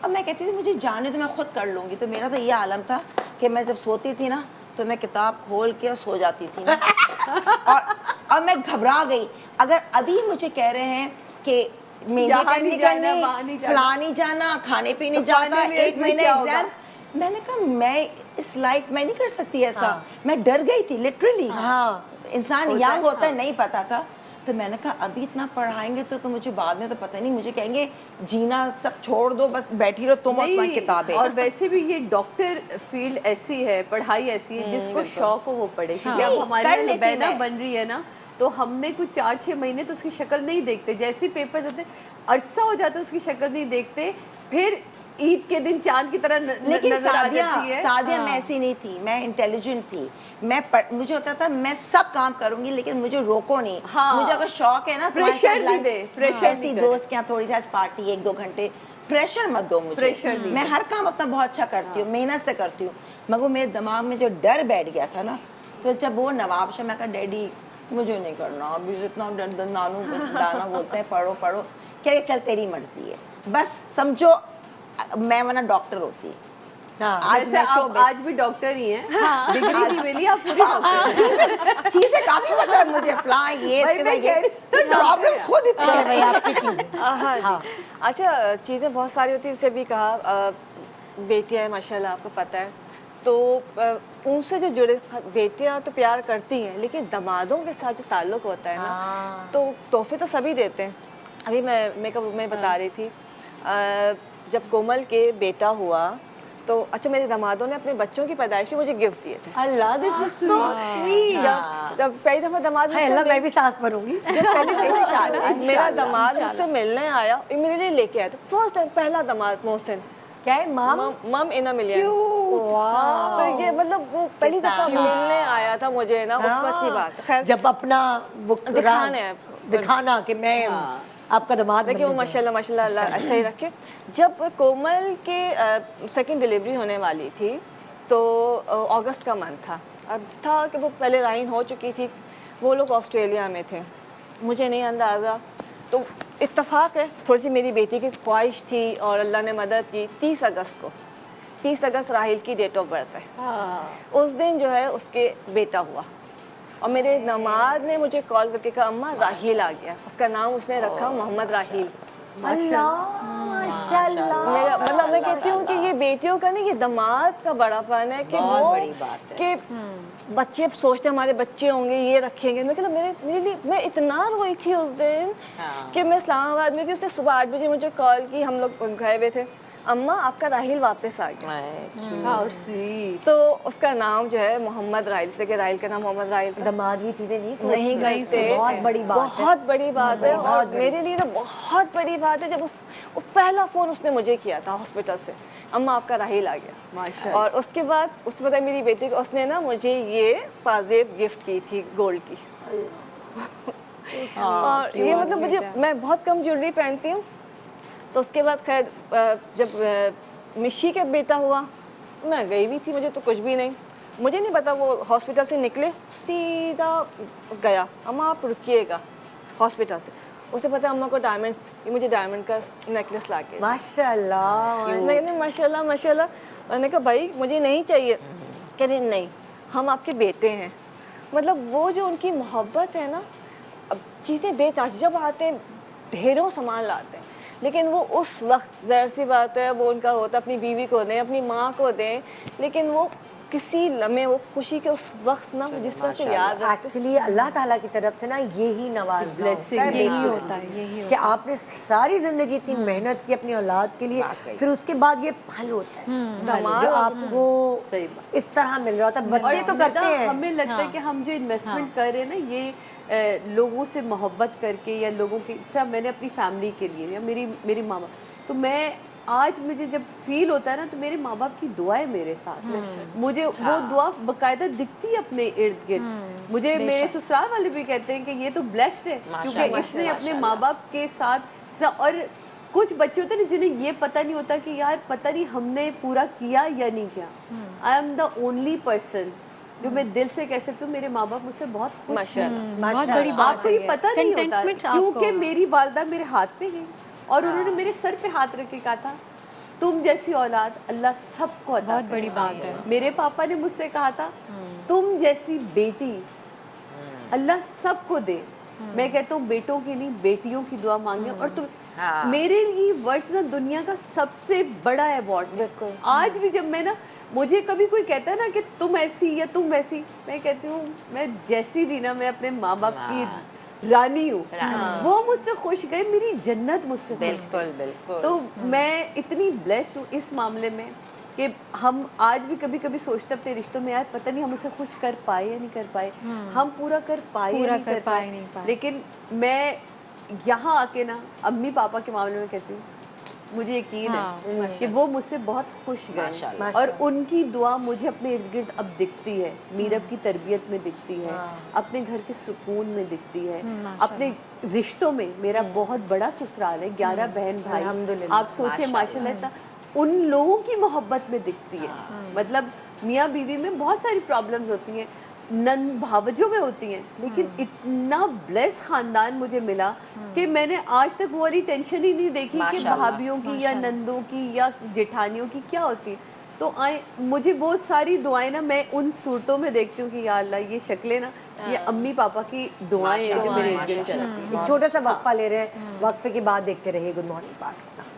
अब मैं कहती थी मुझे जाने तो मैं खुद कर लूँगी। तो मेरा तो ये आलम था कि मैं जब सोती थी ना तो मैं किताब खोल के सो जाती थी ना। और अब मैं घबरा गई। अगर अभी मुझे कह रहे हैं कि मेहंदी करनी, फलानी जाना, खाने पीने जाना, 1 महीने एग्जाम, मैंने कहा मैं इस लाइफ में नहीं कर सकती ऐसा। हाँ। मैं डर गई थी लिटरली। हाँ। इंसान यंग होता है, नहीं पता था। तो मैंने कहा अभी इतना पढ़ाएंगे तो मुझे बाद में तो पता नहीं, मुझे कहेंगे जीना सब छोड़ दो, बस बैठी रहो तुम और किताबें। और वैसे भी ये डॉक्टर फील्ड ऐसी है, पढ़ाई ऐसी है, जिसको शौक हो वो पढ़े। क्योंकि अब हमारे यहाँ बैना बन रही है ना, तो हमने कुछ 4-6 महीने तो उसकी शक्ल नहीं देखते, जैसे पेपर देते अरसा हो जाता है उसकी शक्ल नहीं देखते, फिर ईद के दिन चांद की तरह नजर आ जाती है। सादिया मैं ऐसी नहीं थी, मैं इंटेलिजेंट थी। मुझे होता था मैं सब काम करूंगी लेकिन मुझे रोको नहीं। हाँ। मुझे अगर शौक है ना, प्रेशर नहीं दे, प्रेशर ऐसी दोस्त के यहाँ थोड़ी सी आज पार्टी 1-2 घंटे, प्रेशर मत दो मुझे। प्रेशर नहीं, मैं हर काम अपना बहुत अच्छा करती हूँ, मेहनत से करती हूँ। मगर मेरे दिमाग में जो डर बैठ गया था ना, तो जब वो नवाबशाह, मैं कहा डैडी मुझे नहीं करना अभी, जितना नानू दाना बोलते हैं पढ़ो पढ़ो, कह रहे चल तेरी मर्जी है, बस समझो मैं वरना डॉक्टर होती। हाँ। आज मैं आप आज भी डॉक्टर ही हैं। हाँ। डिग्री नहीं मिली, आप पूरी डॉक्टर। चीजें काफी पता है मुझे, फ्ला ये प्रॉब्लम खुद इतनी है भाई आपकी चीज़। हाँ जी। अच्छा, चीज़ें बहुत सारी होती हैं, जैसे भी कहा बेटियाँ हैं माशाल्लाह, आपको पता है, तो उनसे जो जुड़े, बेटियाँ तो प्यार करती हैं लेकिन दामादों के साथ जो ताल्लुक होता है ना, तो तोहफे तो सभी देते हैं। अभी मैं बता रही थी, जब कोमल के बेटा हुआ तो अच्छा मेरे दामादों ने अपने बच्चों की पैदाइश में मुझे गिफ्ट दिए थे। अल्लाह, दिस इज सो स्वीट। जब पहली दफ़ा दामाद मैं भी सास बनूंगी। जब पहली दफ़ा मेरा दामाद मुझसे मिलने आया, मेरे लिए लेके आया था फर्स्ट टाइम, पहला दामाद मोहसिन। क्या है मम इन अ मिलियन। तो ये मतलब वो पहली दफ़ा मिलने आया था मुझे ना, उस वक्त की बात। खैर जब अपना वो दिखाना कि मैं आपका दामाद। देखिए वो माशाल्लाह अल्लाह ऐसे ही रखे। जब कोमल के सेकंड डिलीवरी होने वाली थी तो अगस्त का मंथ था। अब था कि वो पहले राइन हो चुकी थी, वो लोग ऑस्ट्रेलिया में थे, मुझे नहीं अंदाज़ा। तो इत्तेफाक है, थोड़ी सी मेरी बेटी की ख्वाहिश थी और अल्लाह ने मदद की। 30 अगस्त राहिल की डेट ऑफ बर्थ है। उस दिन जो है उसके बेटा हुआ और मेरे दामाद ने मुझे कॉल करके कहा अम्मा राहिल आ गया। उसका नाम उसने रखा मोहम्मद राहिल। माशाल्लाह। मेरा मतलब मैं कहती हूँ कि ये बेटियों का नहीं, ये दामाद का बड़ापन है कि बहुत वो बड़ी बात है। कि बच्चे सोचते हैं हमारे बच्चे होंगे, ये रखेंगे। मैं कहता मेरे लिए मैं इतना रोई थी उस दिन कि मैं इस्लामाबाद में थी, उसने सुबह 8 बजे मुझे कॉल की, हम लोग गए हुए थे, अम्मा आपका राहिल वापस आ गया। How sweet. तो उसका नाम जो है मोहम्मद राहिल, से कि राहिल का नाम मोहम्मद राहिल था। दामाद ये चीजें नहीं नहीं करते, बहुत बड़ी बात है। बहुत बड़ी बात है। बहुत और बड़ी। मेरे लिए ना बहुत बड़ी बात है जब वो पहला फ़ोन उसने मुझे किया था हॉस्पिटल से, अम्मा आपका राहिल आ गया। माशाल्लाह। और उसके बाद उसमें पता है मेरी बेटी को, उसने ना मुझे ये पाजेब गिफ्ट की थी गोल्ड की। और ये मतलब मुझे, मैं बहुत कम ज्वेलरी पहनती हूँ। तो उसके बाद खैर जब मिशी का बेटा हुआ, मैं गई भी थी, मुझे तो कुछ भी नहीं, मुझे नहीं पता, वो हॉस्पिटल से निकले सीधा गया, अम्मा आप रुकिएगा हॉस्पिटल से। उसे पता अम्मा को डायमंड्स, ये मुझे डायमंड का नेकलेस ला के। माशाल्लाह। मैंने माशाल्लाह माशाल्लाह, मैंने कहा भाई मुझे नहीं चाहिए। कह रहे नहीं, हम आपके बेटे हैं। मतलब वो जो उनकी मोहब्बत है ना, अब चीज़ें बेताज जब आते हैं ढेरों सामान लाते हैं, लेकिन वो उस वक्त ज़ाहिर सी बात है वो उनका होता, अपनी बीवी को दें, अपनी माँ को दें, लेकिन वो किसी लम्हे वो खुशी के उस वक्त ना जिस तरह से याद रखते। एक्चुअली अल्लाह ताला की तरफ से ना यही नवाज Blessing यही होता है, यही कि आपने सारी जिंदगी इतनी मेहनत की अपनी औलाद के लिए, फिर उसके बाद ये फल होता है जो आपको सही बात। इस तरह मिल रहा होता है। बच्चे तो करते ना, हैं, हमें लगता है कि हम जो इन्वेस्टमेंट कर रहे हैं ना, ये लोगों से मोहब्बत करके या लोगों के सब, मैंने अपनी फैमिली के लिए या मेरी माँ बाप, तो मैं आज मुझे जब फील होता है ना, तो मेरे माँ बाप की दुआएं मेरे साथ है। मुझे वो दुआ बकायदा दिखती है अपने इर्द गिर्द। मुझे मेरे ससुराल वाले भी कहते हैं कि ये तो ब्लेस्ड है, क्योंकि इसने अपने माँ बाप के साथ। और कुछ बच्चे होते हैं ना जिन्हें ये पता नहीं होता कि यार पता नहीं हमने पूरा किया या नहीं किया। I am the only person जो मैं दिल से कह सकती हूँ मेरे माँ बाप मुझसे बहुत खुश हैं। बहुत बड़ी बात आपको है ये ये। पता नहीं होता, Contentment क्योंकि आपको- मेरी वालदा मेरे हाथ पे गई और उन्होंने मेरे सर पे हाथ रख के कहा था तुम जैसी औलाद अल्लाह सबको अता बहुत करे। बड़ी बात है। मेरे पापा ने मुझसे कहा था तुम जैसी बेटी अल्लाह सबको दे। मैं कहता हूँ बेटों की नहीं बेटियों की दुआ मांगे। और तुम मेरे लिए वर्ड्स ना दुनिया का सबसे बड़ा अवार्ड। आज भी जब मैं ना, मुझे कभी कोई कहता है ना कि तुम ऐसी या तुम वैसी, मैं कहती हूँ मैं जैसी भी ना, मैं अपने माँ बाप की रानी हूँ। वो मुझसे खुश गए, मेरी जन्नत मुझसे खुश गई। बिल्कुल बिल्कुल। तो मैं इतनी ब्लेस्ड हूँ इस मामले में कि हम आज भी कभी कभी सोचते अपने रिश्तों में, यार पता नहीं हम उसे खुश कर पाए या नहीं कर पाए, हम पूरा कर पाए या पूरा नहीं कर कर पाए, नहीं पाए। लेकिन मैं यहाँ आके ना अम्मी पापा के मामले में कहती हूँ मुझे यकीन है कि वो मुझसे बहुत खुश गए। माशाल्लाह। और उनकी दुआ मुझे अपने इर्द गिर्द अब दिखती है, मीरब की तरबियत में दिखती है, अपने घर के सुकून में दिखती है, अपने रिश्तों में। मेरा बहुत बड़ा ससुराल है, 11 बहन भाई, अल्हम्दुलिल्लाह। आप सोचे माशाल्लाह, उन लोगों की मोहब्बत में दिखती है। मतलब मियाँ बीवी में बहुत सारी प्रॉब्लम्स होती हैं, नन भावजों में होती हैं, लेकिन इतना ब्लेस्ड खानदान मुझे मिला कि मैंने आज तक वो वाली टेंशन ही नहीं देखी कि भाभियों की या नंदों की या जेठानियों की क्या होती है। तो मुझे वो सारी दुआएं ना मैं उन सूरतों में देखती हूँ कि या अल्लाह ये शक्लें ना ये अम्मी पापा की दुआएं हैं जो मेरे इर्द गिर्द चलती हैं। एक छोटा सा वक्फा ले रहे हैं, वक्फे के बाद देखते रहिए good morning Pakistan.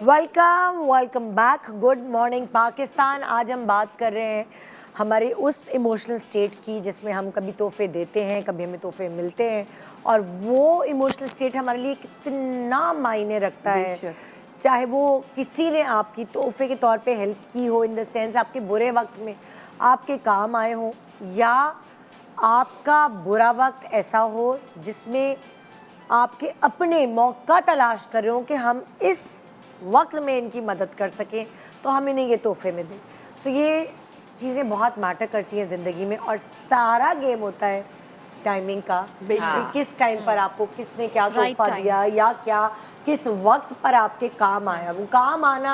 Welcome back, good morning Pakistan. आज हम बात कर रहे हैं हमारे उस इमोशनल स्टेट की जिसमें हम कभी तोहफे देते हैं, कभी हमें तोहफे मिलते हैं, और वो इमोशनल स्टेट हमारे लिए कितना मायने रखता है। चाहे वो किसी ने आपकी तोहफे के तौर पे हेल्प की हो, इन द सेंस आपके बुरे वक्त में आपके काम आए हो, या आपका बुरा वक्त ऐसा हो जिसमें आपके अपने मौका तलाश कर रहे हो कि हम इस वक्त में इनकी मदद कर सकें, तो हम इन्हें ये तोहफे में दें। सो ये चीज़ें बहुत मैटर करती हैं ज़िंदगी में, और सारा गेम होता है टाइमिंग का कि किस टाइम पर आपको किसने क्या तोहफा दिया, या क्या किस वक्त पर आपके काम आया। वो काम आना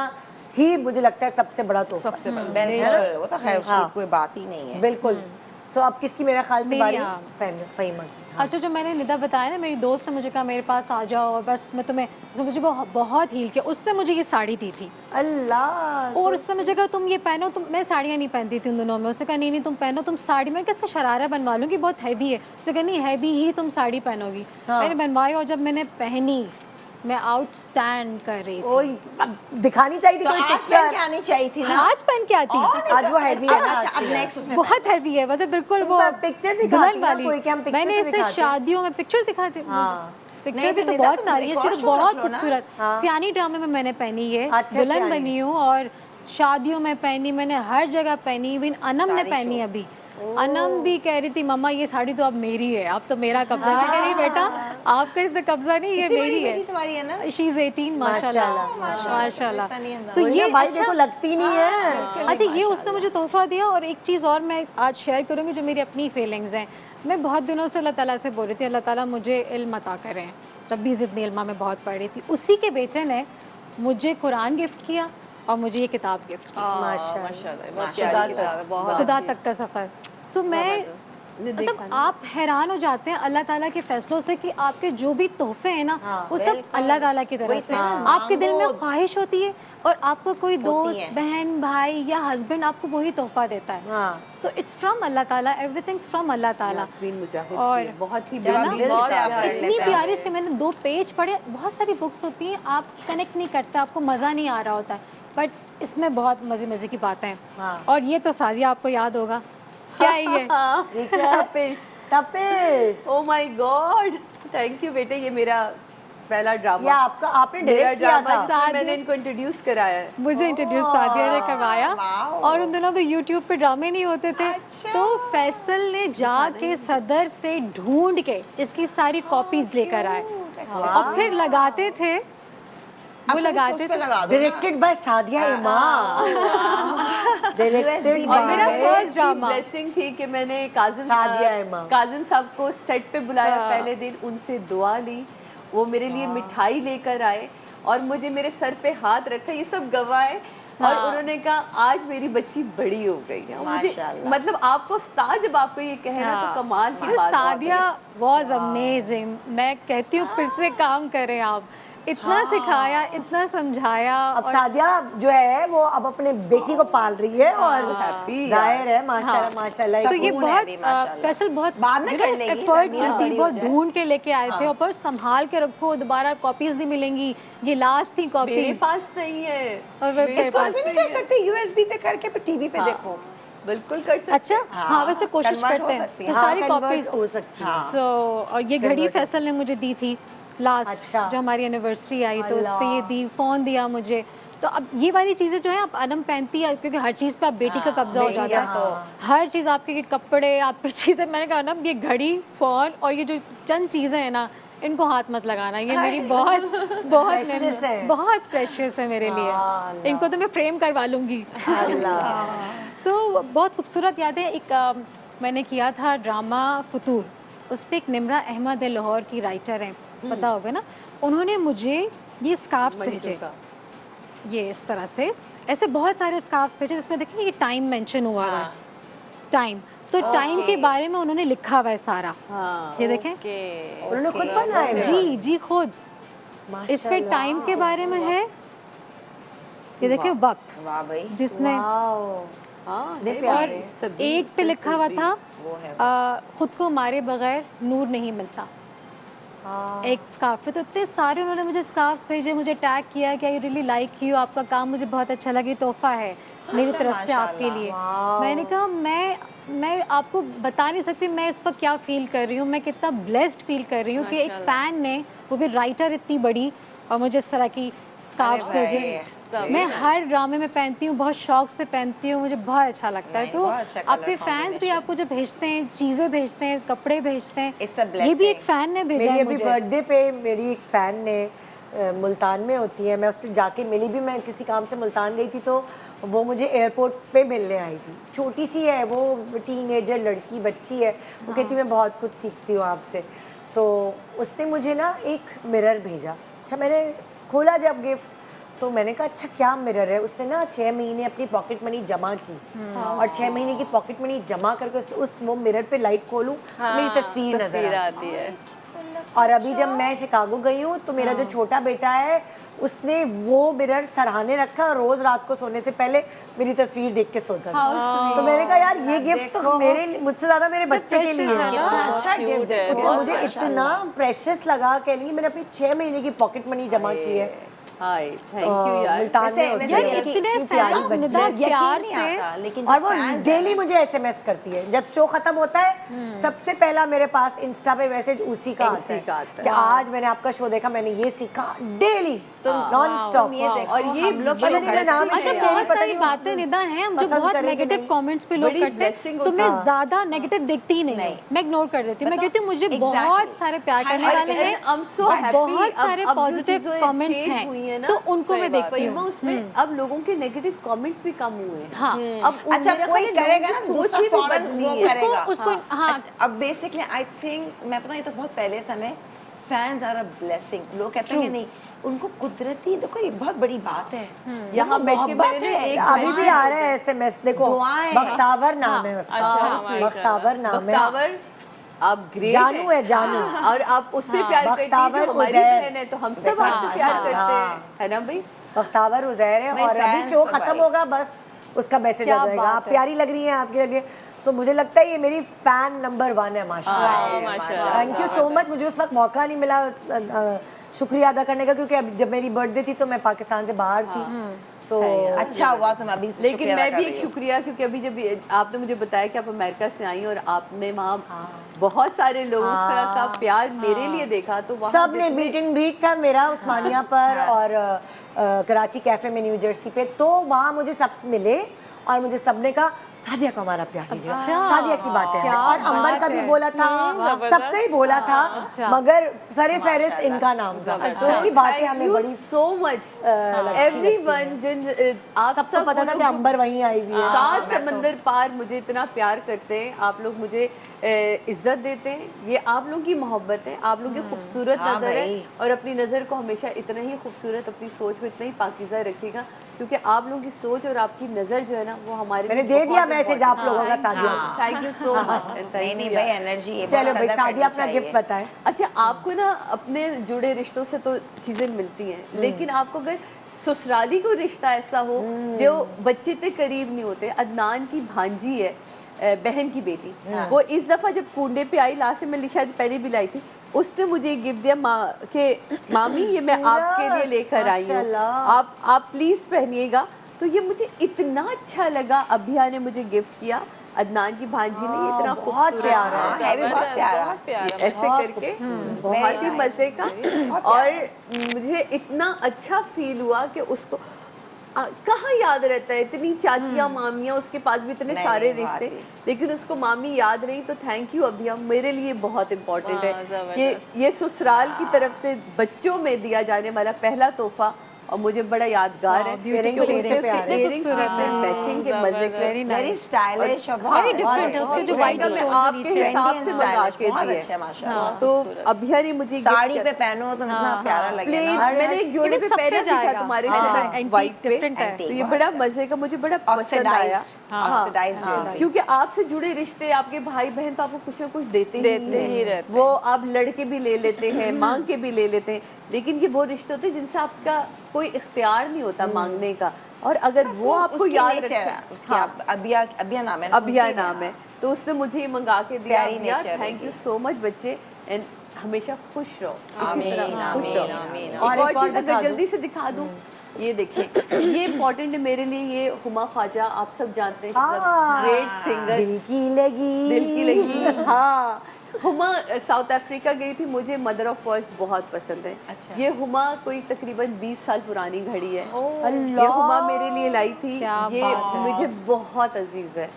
ही मुझे लगता है सबसे बड़ा तोहफा है। बेनिफिशियल, वो तो खैर उसकी कोई बात ही नहीं है। बिल्कुल। सो अब किसकी मेरा ख्याल से बारी? फहीमा की। अच्छा, जो मैंने निदा बताया ना, मेरी दोस्त ने मुझे कहा मेरे पास आ जाओ और बस मैं तुम्हें, तो मुझे बहुत हील किया, उससे मुझे ये साड़ी दी थी अल्लाह। और उससे मुझे कहा तुम ये पहनो, तुम, मैं साड़ियाँ नहीं पहनती थी उन दिनों में, उसने कहा नहीं तुम पहनो, तुम साड़ी, मैं इसका शरारा बनवा लूँगी, बहुत हैवी है, उसने कहा नहीं हैवी ही तुम साड़ी पहनोगी। मैंने बनवाई और जब मैंने पहनी मैं आउटस्टैंड कर रही थी। ओए, अब दिखानी चाहिए थी तो कोई आज पहन पिक्चर। के आनी चाहिए थी ना। आज पहन के आती आज वो हैवी है ना, अच्छा, आज अब की है। नेक्स्ट उसमें बहुत हैवी है, मतलब बिल्कुल तुम वो पिक्चर दिखाती दुल्हन ना वाली। कोई, क्या हम पिक्चर मैंने तो इसे दिखाते? शादियों में पिक्चर दिखाते, हाँ। पिक्चर नहीं, भी तो निदा, बहुत तुम सारी है, एक इसकी और तो शो बहुत रख लो ना। खूबसूरत। हाँ। सियानी ड्रामे में मैंने पहनी है, अच्छा, दुल्हन सियानी। बनी हूँ और शादियों में पहनी, मैंने हर जगह पहनी, इवन अनम ने सारी पहनी शो। अभी। अनम भी कह रही थी मम्मा ये साड़ी तो अब मेरी है, अब तो मेरा कब्जा है। मैं कह रही बेटा आपका इसमें कब्जा नहीं, ये कितनी मेरी बड़ी है। बेटी तुम्हारी है ना? शी इज 18 माशाल्लाह माशाल्लाह। इतना नहीं अंदाजा। तो वही ना ये भाई, अच्छा, देखो लगती नहीं है। अच्छा ये उसने मुझे तोहफा दिया। और एक चीज़ और मैं आज शेयर करूँगी जो मेरी अपनी फीलिंग्स हैं। मैं बहुत दिनों से अल्लाह ताला से बोल रही थी अल्लाह ताला मुझे इल्म अता करें, रब्बी ज़िदनी इल्मा में बहुत पढ़ रही थी। उसी के बेटे ने मुझे कुरान गिफ्ट किया और मुझे ये किताब गिफ्ट की, खुदा तक का सफ़र। तो मैं मतलब आप हैरान हो जाते हैं अल्लाह ताला के फैसलों से कि आपके जो भी तोहफे हैं ना वो सब अल्लाह ताला की तरफ से। आपके दिल में ख्वाहिश होती है और आपको कोई दोस्त बहन भाई या हस्बैंड आपको वही तोहफा देता है। हाँ। तो इट्स फ्रॉम अल्लाह ताला, एवरीथिंग्स फ्रॉम अल्लाह ताला। यास्मीन मुजाहिद और जी, बहुत ही जवाब बेहतरीन दिल से किताब आप है। कर इतनी प्यारी इसके मैंने 2 पेज पढ़े। बहुत सारी बुक्स होती हैं आप कनेक्ट नहीं करते, आपको मज़ा नहीं आ रहा होता है, बट इसमें बहुत मज़े की बातें हैं। हाँ। और ये तो सादिया आपको याद होगा क्या है ये? ये क्या है? तपिश। Oh my God, thank you बेटे, ये मेरा पहला ये ड्रामा, आपका आपने मेरा डायरेक्ट किया ड्रामा था। जिसमें मैंने इनको इंट्रोड्यूस कराया है। मुझे इंट्रोड्यूस सादिया ने करवाया। और उन दिनों पे यूट्यूब पे ड्रामे नहीं होते थे, तो फैसल ने जाके सदर से ढूंढ के इसकी सारी कॉपीज लेकर आए और फिर लगाते थे, वो लगाते थे। डायरेक्टेड बाय सादिया इमाम। डायरेक्टेड और मेरा बाय फर्स्ट ड्रामा। ब्लेसिंग थी कि मैंने काजिन सादिया इमाम। काजिन साहब को सेट पे बुलाया, पहले दिन उनसे दुआ ली, वो मेरे लिए मिठाई लेकर आए और मुझे मेरे सर पे हाथ रखा, ये सब गवाए और उन्होंने कहा आज मेरी बच्ची बड़ी हो गई है। मुझे मतलब आपको उस्ताद जब आपको ये कहे ना तो कमाल की बात है। Sadia was amazing. मैं कहती हूँ फिर से काम करें आप, इतना सिखाया, इतना समझाया। अब सादिया जो है वो अब अपने बेटी को पाल रही है और जाहिर है माशाल्लाह माशाल्लाह। तो ये सुकून है बहुत अभी माशाल्लाह। फैसल बहुत बाद में कर लेगी, एफर्ट तमीज़ की थी, बड़ी बहुत हो जाए। ढूंढ के लेके आए थे और पर संभाल के रखो, दोबारा कॉपीज नहीं मिलेंगी, ये लास्ट थी मेरे कॉपीज। पास नहीं है, और वे- मेरे इसको पास भी नहीं कर सकते यूएसबी पे करके फिर टीवी पे देखो। बिल्कुल कर सकते। अच्छा हाँ वैसे कोशिश convert हो करते हैं सकती तो है। सारी convert कॉपीज हो सकती है। सो और ये घड़ी फैसल ने मुझे दी थी लास्ट, अच्छा। जो हमारी एनिवर्सरी आई तो उस पे ये दी, फ़ोन दिया मुझे। तो अब ये वाली चीज़ें जो है आप अनम पहनती है क्योंकि हर चीज़ पे आप बेटी का कब्जा हो जाता है, हर चीज़ आपके ये कपड़े आपकी चीज़ें। मैंने कहा अनम ये घड़ी फ़ोन और ये जो चंद चीज़ें हैं ना इनको हाथ मत लगाना, ये मेरी बहुत बहुत Precious है। बहुत प्रेशियस है मेरे लिए, इनको तो मैं फ्रेम करवा लूँगी। सो बहुत खूबसूरत यादें। एक मैंने किया था ड्रामा फतूर, उस पर एक निम्रा अहमद है लाहौर की राइटर हैं, पता होगा ना, उन्होंने मुझे ये स्कार्फ्स भेजे, ये इस तरह से ऐसे बहुत सारे स्कार्फ्स भेजे जिसमें देखिए ये टाइम मेंशन हुआ हुआ है, टाइम, तो टाइम के बारे में उन्होंने लिखा हुआ है सारा। ये देखें उन्होंने खुद बनाए हैं। जी जी खुद इस पे टाइम के बारे में है, ये देखिए वक्त वाह भाई, जिसने और एक पे लिखा हुआ था खुद को मारे बगैर नूर नहीं मिलता, एक स्कार्फ पे। तो इतने सारे उन्होंने मुझे स्कार्फ भेजे, मुझे टैग किया कि आई रियली लाइक यू, आपका काम मुझे बहुत अच्छा लगे, तोहफा है मेरी तरफ से आपके लिए। मैंने कहा मैं आपको बता नहीं सकती मैं इस वक्त क्या फील कर रही हूँ, मैं कितना ब्लेस्ड फील कर रही हूँ कि एक फ़ैन ने, वो भी राइटर इतनी बड़ी, और मुझे इस तरह की स्कार्फ्स भेजे। मैं हर ड्रामे में पहनती हूँ, बहुत शौक से पहनती हूँ, मुझे बहुत अच्छा लगता है। तो आपके फैंस भी आपको जो भेजते हैं, चीज़ें भेजते हैं, कपड़े भेजते हैं, ये भी एक फ़ैन ने भेजा है मुझे। बर्थडे पे मेरी एक फ़ैन ने मुल्तान में होती है, मैं उससे जाके मिली भी, मैं किसी काम से मुल्तान गई थी तो वो मुझे एयरपोर्ट पे मिलने आई थी। छोटी सी है वो, टीनेजर लड़की बच्ची है, वो कहती मैं बहुत कुछ सीखती हूँ आपसे। तो उसने मुझे ना एक मिरर भेजा। अच्छा मैंने खोला जब गिफ्ट तो मैंने कहा अच्छा क्या मिरर है। उसने ना 6 महीने अपनी पॉकेट मनी जमा की और 6 महीने की पॉकेट मनी जमा करके उस वो मिरर पे लाइट खोलूं तो मेरी तस्वीर नजर आती है। और अभी जब मैं शिकागो गई हूँ तो मेरा जो छोटा बेटा है उसने वो मिरर सराहने रखा और रोज रात को सोने से पहले मेरी तस्वीर देख के सोता था। तो मैंने कहा यार ये गिफ्ट तो मुझसे ज्यादा मेरे बच्चे के लिए है। अच्छा गिफ्ट है। उसने मुझे इतना प्रेशियस लगा, कह लेंगे मैंने अपनी 6 महीने की पॉकेट मनी जमा की है। हाय थैंक यू यार। मुल्तान में होती यार, है। इतने प्यारी फैंस बच्ची निदा है। प्यार नहीं से आता, लेकिन और जो वो fans डेली हैं, मुझे एसएमएस करती है। जब शो खत्म होता है सबसे पहला मेरे पास इंस्टा पे मैसेज उसी का आता है कि आज मैंने आपका शो देखा, मैंने ये सीखा। Daily non stop. ये देखो, और ये हम लोग बड़ी जो blessing नाम है अच्छा यार। बहुत पता सारी नहीं बातें निदा हैं हम जो पसंद बहुत करें कि नेगेटिव नहीं। कमेंट्स पे लोग बड़ी करते हैं blessing तो होती मैं है। ज्यादा नेगेटिव देखती ही नहीं हूँ, मैं इग्नोर कर देती हूँ। मैं कहती हूँ मुझे बहुत सारे प्यार करने वाले हैं I'm so और happy, बहुत अब सारे जो पॉजिटिव चीज़ें कमेंट्स change हुई हैं हैं ना, तो उनको मैं देखती फहीमा हूँ। उसमें अब लोगों के नेगेटिव कमेंट्स भी कम हुए हैं। हाँ। अब अच्छा मेरा कोई ख्याल है करेगा लोगों ना की सोच दूसरा ही भी फौरन बदली वो है। करेगा। उसको हाँ अब बेसिकली आई थिंक मैं पता, ये तो बहुत पहले समय फैंस आर अ ब्लेसिंग। लोग कहते हैं कि नहीं, उनको कुदरती, देखो ये बहुत बड़ी बात है। यहाँ बैठ के मोहब्बत मैंने है। एक अभी भी आ रहा है एसएमएस। देखो दुआएं। बख्तावर नाम है उसका। बख्तावर नाम है। बख्तावर आप ग्रेट जानू है जानू। और आप उससे प्यार करती हैं बख्तावर जो हमारी उज़ैर। बहन है, तो हम सब आपसे प्यार करते हैं, है ना भाई। बख्तावर उज़ैर है। भाई और अभी fans शो तो खत्म भाई। होगा बस उसका मैसेज क्या आ जाएगा, बात आप है। प्यारी लग रही हैं, आपकी लग रही है। सो मुझे लगता है ये मेरी फैन नंबर 1 है माशाल्लाह। Thank you so much. मुझे उस वक्त मौका नहीं मिला शुक्रिया अदा करने का, क्योंकि अब जब मेरी बर्थडे थी तो मैं पाकिस्तान से बाहर थी। तो अच्छा हुआ तुम अभी लेकिन शुक्रिया मैं अदा भी कर एक रही हो। शुक्रिया, क्योंकि अभी जब आपने मुझे बताया कि आप अमेरिका से आई और आपने वहाँ बहुत सारे लोगों का प्यार मेरे लिए देखा, तो वहाँ सब ने जितने- मीट एंड ग्रीट था मेरा उस्मानिया पर और कराची कैफे में न्यू जर्सी पे। तो वहाँ मुझे सब मिले और मुझे सबने कहा सादिया को हमारा प्यार कीजिए। सादिया की बातें हैं। और अंबर का भी बोला था, सबका ही बोला था, मगर सरे फहरिस्त इनका नाम था। तो उसकी बातें हमें बड़ी सो मच एवरीवन, जिन आप सबको सब पता था कि अंबर वहीं आई हुई है। सात समंदर पार मुझे इतना प्यार करते हैं, आप लोग मुझे इज्जत देते हैं। ये आप लोगों की मोहब्बत है, आप लोगों की खूबसूरत हाँ नज़र है। भाई। और अपनी नज़र को हमेशा इतना ही खूबसूरत, अपनी सोच को इतना ही पाकीज़ा रखिएगा, क्योंकि आप लोगों की सोच और आपकी नज़र जो है ना, वो हमारे मैंने दे दिया मैसेज आप लोगों का सादिया को। Thank you so much. नहीं नहीं भाई, एनर्जी ये चलो बहुत भाई कदर सादिया करनी अपना गिफ्ट चाहिए। बताएं। अच्छा, आपको ना अपने जुड़े रिश्तों से तो चीज़ें मिलती हैं, लेकिन आपको अगर ससुराली कोई रिश्ता ऐसा हो जो बच्चे ते करीब नहीं होते। अदनान की भांजी है, बहन की बेटी, वो इस दफ़ा जब कुंडे पे आई, लास्ट में मैं शायद पहले भी लाई थी, उसने मुझे गिफ्ट दिया के मामी ये मैं आपके लिए लेकर आई हूँ, माशाल्लाह। आप प्लीज़ पहनिएगा। तो ये मुझे इतना अच्छा लगा। अभिया ने मुझे गिफ्ट किया, अदनान की भांजी ने, ये इतना बहुत खूबसूरत प्यारा है। है भी बहुत प्यारा। ऐसे बहुत करके खूबसूरत, बहुत ही मजे का। और मुझे इतना अच्छा फील हुआ कि उसको कहाँ याद रहता है, इतनी चाचियाँ मामियाँ, उसके पास भी इतने नहीं, सारे नहीं, रिश्ते, बहुत ही। लेकिन उसको मामी याद रही। तो थैंक यू अभिया, मेरे लिए बहुत इम्पोर्टेंट है कि ये ससुराल की तरफ से बच्चों में दिया जाने वाला पहला तोहफा, और मुझे बड़ा यादगार है कि beautiful उसने earrings उसके प्यारे। earrings भी मैचिंग के मजे के वेरी स्टाइलिश और Very different है, उसके जो white मैं stone आपके नीचे हिसाब से मंगा के बहुत दिए। अच्छा है माशाल्लाह। तो अभिया ने मुझे gift साड़ी किया। पे पहनो तो इतना प्यारा लगे प्लेन ना। मैंने एक जोड़े Even पे सब पे पहना भी था जाएगा। तुम्हारे हाँ, साथ antique, वाइट पे, different है। तो ये बड़ा मजे का, मुझे बड़ा पसंद आया। ऑक्सीडाइज्ड क्योंकि आपसे जुड़े रिश्ते, आपके भाई बहन तो आपको कुछ ना कुछ देते ही हैं। वो आप लड़के भी ले लेते हैं, मांग के भी ले लेते हैं, लेकिन ये वो रिश्ते होते हैं जिनसे आपका कोई इख्तियार नहीं होता मांगने का। और अगर वो आपको याद रखे, उसकी अभिया नाम है ना, अभिया नाम है, तो उसने मुझे ये मंगा के दिया। प्यारी अभिया, nature है थैंक यू सो मच बच्चे, एंड हमेशा खुश रहो, इसी आमीन, तरह खुश आमीन, रहो। आमीन, एक आमीन। और और एक और चीज़ अगर दिखा जल्दी से दिखा दूँ, ये देखिए, ये इम्पोर्टेंट है मेरे लिए। ये हुमा ख्वाजा, आप सब जानते हैं, ग्रेट सिंगर, दिल की लगी, दिल की लगी। हाँ, हुमा साउथ अफ्रीका गई थी, मुझे मदर ऑफ पर्ल्स बहुत पसंद है। अच्छा। ये हुमा कोई तकरीबन 20 साल पुरानी घड़ी है। अल्लाह। ये हुमा मेरे लिए लाई थी, क्या ये बात है। मुझे बहुत अजीज है,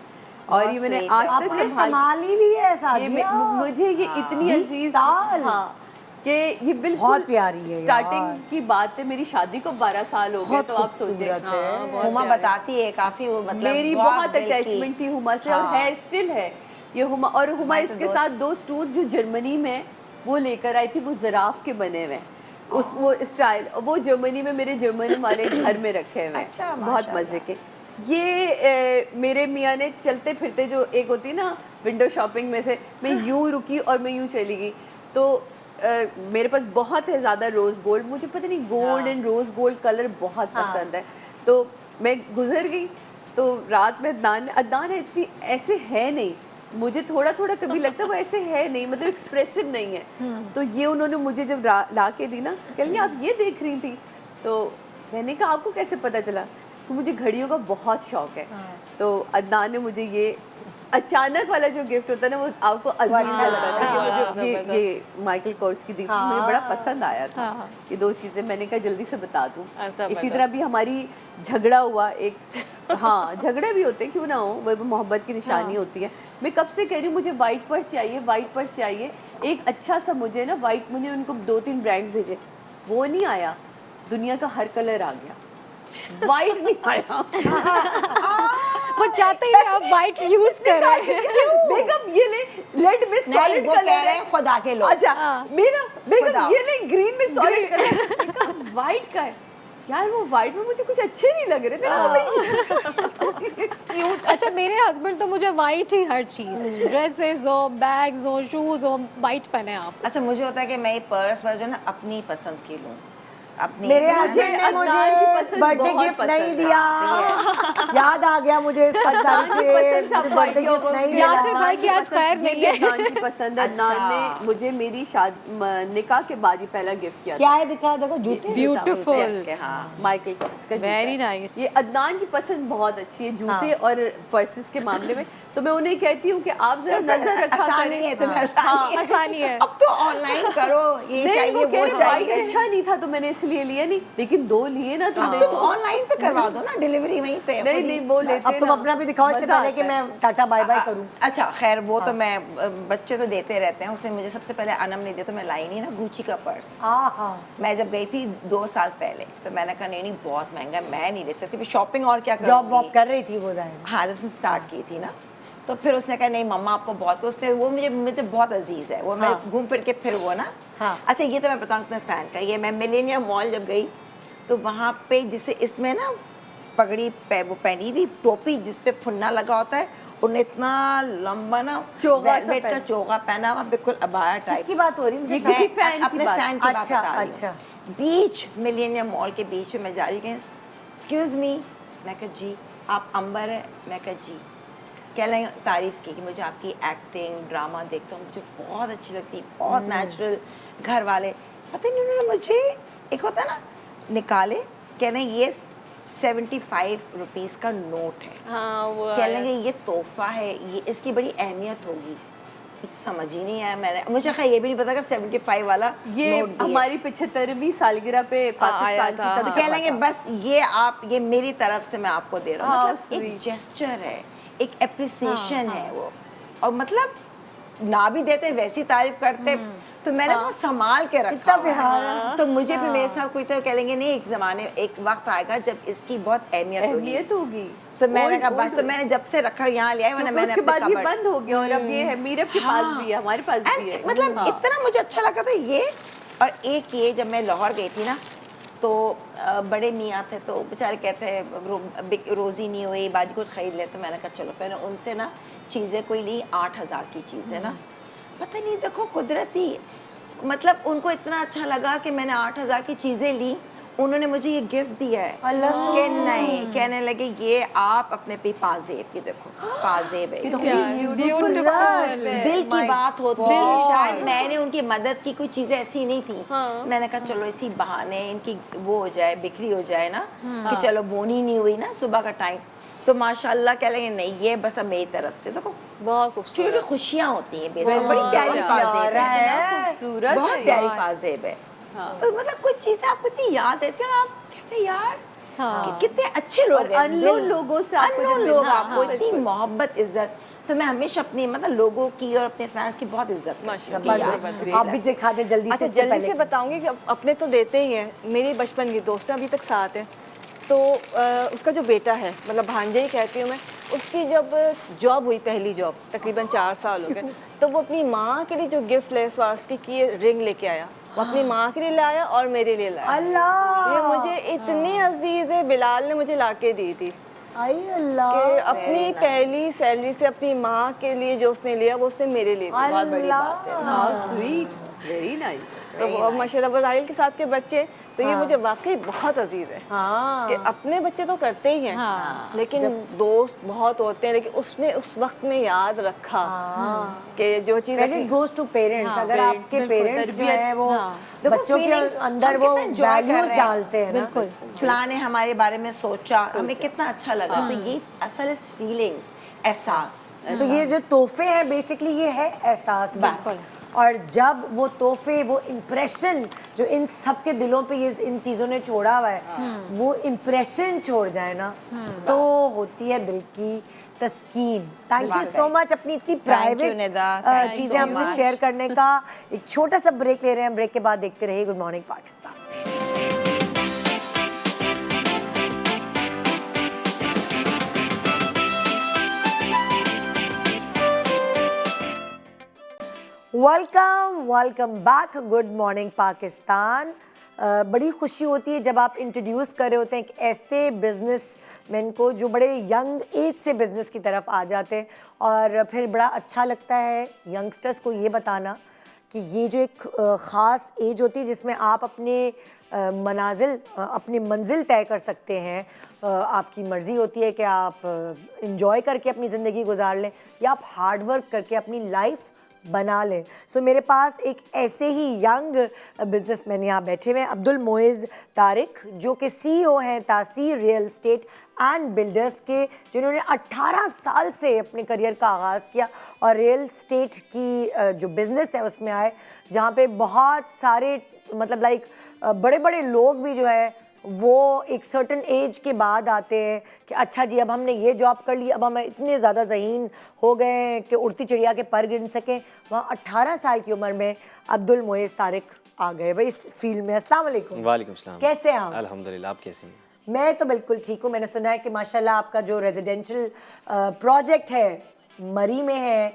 और ये मैंने sweet आज है। तक आपने संभाल, संभाली भी है ये सादिया। मुझे ये इतनी 20 अजीज, साल। हाँ, कि ये बिल्कुल बहुत प्यारी है यार। स्टार्टिंग की बात है, मेरी शादी को 12 साल हो गए, बहुत तो आप सोचें। खूबसूरत है। हुमा बताती है काफी, वो मतलब मेरी बहुत दिल की। अटैचमेंट थी हुमा से, और है, स्टिल है ये हुमा। और हुमा हमारे तो इसके दोस्त- साथ 2 स्टूल्स जो जर्मनी में वो लेकर आई थी, वो ज़राफ के बने हुए हैं। उस वो स्टाइल, वो जर्मनी में मेरे जर्मनी वाले घर में रखे हुए हैं। अच्छा, बहुत माशाल्लाह। मजे के। ये मेरे मियाँ ने चलते फिरते, जो एक होती है ना विंडो शॉपिंग में से, मैं यूं रुकी और मैं यूं चली गई। तो मेरे पास बहुत है ज़्यादा रोज़ गोल्ड, मुझे पता नहीं gold and rose gold colour बहुत पसंद है। तो मैं गुजर गई, तो रात में अदनान इतनी ऐसे है नहीं, मुझे थोड़ा थोड़ा कभी लगता है वो ऐसे है नहीं, मतलब एक्सप्रेसिव नहीं है। तो ये उन्होंने मुझे जब ला के दी ना, कहेंगे आप ये देख रही थी, तो मैंने कहा आपको कैसे पता चला? तो मुझे घड़ियों का बहुत शौक है। तो अदनान ने मुझे ये अचानक वाला जो गिफ्ट होता है ना, वो आपको अजीब सा लगता है। ये मुझे ये माइकल कोर्स की दी थी, मुझे बड़ा पसंद आया था। ये दो चीज़ें मैंने कहा जल्दी से बता दूं। इसी तरह भी हमारी झगड़ा हुआ एक, हाँ झगड़े भी होते हैं, क्यों ना हो, वो मोहब्बत की निशानी होती है। मैं कब से कह रही हूँ मुझे वाइट पर्स चाहिए, वाइट पर्स चाहिए, एक अच्छा सा मुझे ना वाइट, मुझे उनको 2-3 ब्रांड भेजे, वो नहीं आया। दुनिया का हर कलर आ गया, वाइट नहीं आया। वो चाहते ही नहीं आप वाइट यूज कर रहे हैं। बेगम ये ले, रेड में सॉलिड वो कलर कह रहे है, हैं खुदा के लोग। अच्छा मेरा बेगम खुदा। ये ले, ग्रीन में सॉलिड कलर, वाइट का है यार, वो वाइट में मुझे कुछ अच्छे नहीं लग रहे थे ना। क्यूट। अच्छा मेरे हस्बैंड तो मुझे वाइट ही हर चीज, ड्रेसेस हो, बैग्स हो, शूज हो, वाइट पहने आप। अच्छा मुझे होता है कि मैं ये पर्स जो है ना अपनी पसंद की लूँ, अपनी। मेरे मुझे हस्बैंड ने अदनान की मुझे पसंद बर्थडे बहुत गिफ्ट पसंद नहीं है। दिया, याद आ गया मुझे इस अदनान की पसंद से से आप बर्थडे भाइयों गिफ्ट को- नहीं यासिर दिया। भाई की आज खैर ये नहीं भी है। अदनान की पसंद है। अदनान अच्छा। ने मुझे मेरी निकाह के बाद ही पहला गिफ्ट किया क्या था। है दिखा, देखो जूते। ब्यूटीफुल, हाँ माइकल कॉर्स का जूता Very है। nice. ये अदनान की पसंद बहुत अच्छी है जूते और पर्सेस के मामले में। तो मैं उन्हें कहती हूँ कि आप जरा नजर रखा आसानी करें। है तुम्हें, आसानी है। आसानी है। अब तो ऑनलाइन करो, ये नहीं, चाहिए वो कह वो रहे वाइट चाहिए। अच्छा नहीं था तो मैंने इसलिए लिया नहीं, लेकिन 2 लिए ना तुमने। तुम ऑनलाइन पे करवा दो ना, डिलीवरी वहीं पे। नहीं नहीं वो लेते अब तुम ना, अपना भी दिखाओ इससे मजा पहले कि आता है। मैं टाटा बाय बाय करूं। अच्छा खैर वो तो मैं, बच्चे तो देते रहते हैं। उसने मुझे सबसे पहले अनम ने दिया, तो मैं लाई नहीं ना गुची का पर्स। हाँ मैं जब गई थी 2 साल पहले, तो मैंने कहा नहीं बहुत महंगा है, मैं नहीं ले सकती शॉपिंग, और क्या जॉब वॉब करूँगी। कर रही थी वो जाए। हाँ जब उसने स्टार्ट की थी ना, तो फिर उसने कहा नहीं मम्मा आपको बहुत, उसने वो मुझे बहुत अजीज है वो। मैं घूम फिर के फिर वो ना। हाँ। अच्छा ये तो मैं बताऊँ अपने फ़ैन का, ये मैं मिलेनियम मॉल जब गई, तो वहाँ पे जिसे इसमें ना पगड़ी वो पहनी हुई टोपी जिसपे फुन्ना लगा होता है, उन्हें इतना लंबा ना चोगा सा वेलवेट का चोगा पहना हुआ, बिल्कुल अबाया टाइप। किसकी बात हो रही है? ये मुझे किसी समझ- फैन की अपने बात। फैन की बात अच्छा, बता रही हूँ। अच्छा। बीच मिलेनियम मॉल के बीच में मैं जा रही हूँ, एक्सक्यूज मी, मैं कहा जी आप अंबर है, मैं कहा जी। कह लेंगे तारीफ़ की कि मुझे आपकी एक्टिंग ड्रामा देखता हूँ, मुझे बहुत अच्छी लगती, बहुत नेचुरल। घर वाले पता नहीं उन्होंने मुझे, एक होता है ना, निकाले, कह रहे ये 75 रुपीज़ का नोट है। हाँ वो कह लेंगे ये तोहफा है, ये इसकी बड़ी अहमियत होगी। मुझे समझ ही नहीं आया, मैंने मुझे खैर ये भी नहीं पता कि 75 वाला ये नोट भी है। हमारी 75वीं सालगिरह पे पाकिस्तान की तो तब कह लेंगे बस ये आप, ये मेरी तरफ से मैं आपको दे रहा हूँ। हाँ, मतलब एक sweet. जेस्चर है, एक एप्रिसिएशन है वो। और मतलब ना भी देते वैसी तारीफ करते, तो मैंने वो संभाल के रखा कितना हुआ है। प्यार है। तो मुझे भी मेरे साथ कोई तो कह लेंगे नहीं, एक जमाने एक वक्त आएगा जब इसकी बहुत अहमियत होगी। तो मैंने कहा बस, तो मैंने जब से रखा यहाँ लिया है, मैंने उसके बाद ये अपने बंद हो गया और अब ये है मीरब के पास भी है, हमारे पास भी है। मतलब हाँ। इतना मुझे अच्छा लगा था ये। और एक ये जब मैं लाहौर गई थी ना, तो बड़े मियाँ थे, तो बेचारे कहते हैं रोज़ी नहीं हुई, बाजी कुछ ख़रीद ले। तो मैंने कहा चलो, पहले उनसे ना चीज़ें कोई ली 8000 की चीज़ें ना, पता नहीं देखो कुदरती, मतलब उनको इतना अच्छा लगा कि मैंने 8000 की चीज़ें ली, उन्होंने मुझे ये गिफ्ट दिया है। अल्लाह कि नहीं, कहने लगे ये आप अपने पे पाजेब की देखो, पाजेब है। दिल की बात होती है। शायद मैंने उनकी मदद की, कोई चीजें ऐसी नहीं थी। मैंने कहा चलो इसी बहाने इनकी वो हो जाए, बिक्री हो जाए ना, कि चलो बोनी नहीं हुई ना सुबह का टाइम। तो माशाल्लाह कह लेंगे नहीं ये बस अब मेरी तरफ से देखो, बहुत छोटी खूबसूरत। खुशियाँ होती हैं बेसिक, बड़ी प्यारी पाजेब है, खूबसूरत बहुत है प्यारी यार। पाजेब है। तो मतलब कुछ चीजें आपको इतनी याद रहती है और आप कहते हैं यार कि कितने अच्छे लोग और हैं। अननोन दिल- लोगों से आपको जब अननोन लोग मिलना, आपको हाँ, इतनी बिल्कुल। मोहब्बत इज्जत। तो मैं हमेशा अपनी मतलब लोगों की और अपने फैंस की बहुत इज्जत करती हूँ कि यार, आप भी सिखा दें जल्दी अच्छा से इससे जल्दी पहले से बताऊंगी कि अपने तो देते ही हैं, मेरी बचपन की दोस्त हैं, अभी तक साथ हैं। तो उसका जो बेटा है, मतलब भांजे ही कहती हूँ मैं, उसकी जब जॉब हुई, पहली जॉब, तकरीबन 4 साल हो गए, तो वो अपनी माँ के लिए जो गिफ्ट लेस वार्स की रिंग लेके आया, वो अपनी माँ के लिए लाया और मेरे लिए लाया। अल्लाह ये मुझे इतनी अजीज है, बिलाल ने मुझे लाके दी थी आई अल्लाह कि अपनी पहली सैलरी से अपनी माँ के लिए जो उसने लिया वो उसने मेरे लिए लिया। बहुत बड़ी बात है। How sweet, very nice. तो वो माशाल्लाह राहिल के साथ के बच्चे तो ये मुझे वाकई बहुत अजीज है हाँ कि अपने बच्चे तो करते ही हैं लेकिन दोस्त बहुत होते हैं, लेकिन उसने उस वक्त में याद रखा कि जो चीज़ क्रेडिट गोज टू पेरेंट्स। अगर आपके पेरेंट्स जो है वो देखो, बच्चों के feelings अंदर हम वो कितना enjoy कर वैल्यूज रहे हैं। डालते हैं ना, बिल्कुल। फलां ने हमारे बारे में सोचा, हमें कितना अच्छा लगा। तो ये असल इस फीलिंग्स, एहसास। तो ये जो तोहफे हैं बेसिकली ये है एहसास बस। और जब वो तोहफे, वो इम्प्रेशन जो इन सब के दिलों पे ये इन चीज़ों ने छोड़ा हुआ है, वो इम्प्रेशन छोड़ जाए ना तो होती है दिल की तस्कीन। थैंक यू सो मच अपनी इतनी you, Nida. Thank private you चीज़ें so हमसे much. शेयर करने का। एक छोटा सा ब्रेक ले रहे हैं, ब्रेक के बाद देखते रहिए good morning Pakistan. Welcome back, good morning Pakistan. बड़ी खुशी होती है जब आप इंट्रोड्यूस कर रहे होते हैं एक ऐसे बिजनेसमैन को जो बड़े यंग एज से बिज़नेस की तरफ आ जाते हैं, और फिर बड़ा अच्छा लगता है यंगस्टर्स को ये बताना कि ये जो एक ख़ास एज होती है जिसमें आप अपने अपनी मंजिल तय कर सकते हैं। आपकी मर्ज़ी होती है कि आप इंजॉय करके अपनी ज़िंदगी गुजार लें या आप हार्ड वर्क करके अपनी लाइफ बना लें। सो मेरे पास एक ऐसे ही यंग बिजनेसमैन यहाँ बैठे हुए हैं, अब्दुल मोइज़ तारिक, जो कि CEO हैं तासीर रियल एस्टेट एंड बिल्डर्स के, जिन्होंने 18 साल से अपने करियर का आगाज़ किया और रियल एस्टेट की जो बिज़नेस है उसमें आए, जहाँ पे बहुत सारे मतलब लाइक बड़े बड़े लोग भी जो है वो एक सर्टन एज के बाद आते हैं कि अच्छा जी अब हमने ये जॉब कर ली, अब हम इतने ज़्यादा ज़हीन हो गए हैं कि उड़ती चिड़िया के पर गिन सकें। वहाँ 18 साल की उम्र में अब्दुल मोइज़ तारिक आ गए भाई इस फील्ड में। अस्सलाम वालेकुम। वालेकुम सलाम। कैसे हैं आप? अल्हम्दुलिल्लाह, आप कैसे हैं? मैं तो बिल्कुल ठीक हूँ। मैंने सुना है कि माशाल्लाह आपका जो रेजिडेंशियल प्रोजेक्ट है मरी में है,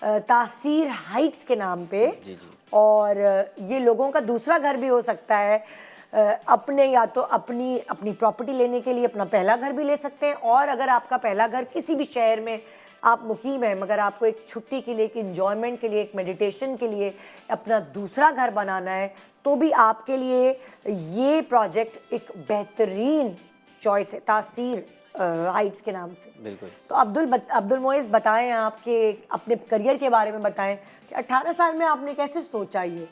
तासीर हाइट्स के नाम पे। जी जी। और ये लोगों का दूसरा घर भी हो सकता है। अपने या तो अपनी प्रॉपर्टी लेने के लिए अपना पहला घर भी ले सकते हैं, और अगर आपका पहला घर किसी भी शहर में आप मुकीम हैं मगर आपको एक छुट्टी के लिए, एक इन्जॉयमेंट के लिए, एक मेडिटेशन के लिए अपना दूसरा घर बनाना है तो भी आपके लिए ये प्रोजेक्ट एक बेहतरीन चॉइस है तासीर हाइट्स के नाम से। बिल्कुल। तो अब्दुल मोइज़ बताएं, आपके अपने करियर के बारे में बताएं कि 18 साल में आपने कैसे सोचा ये?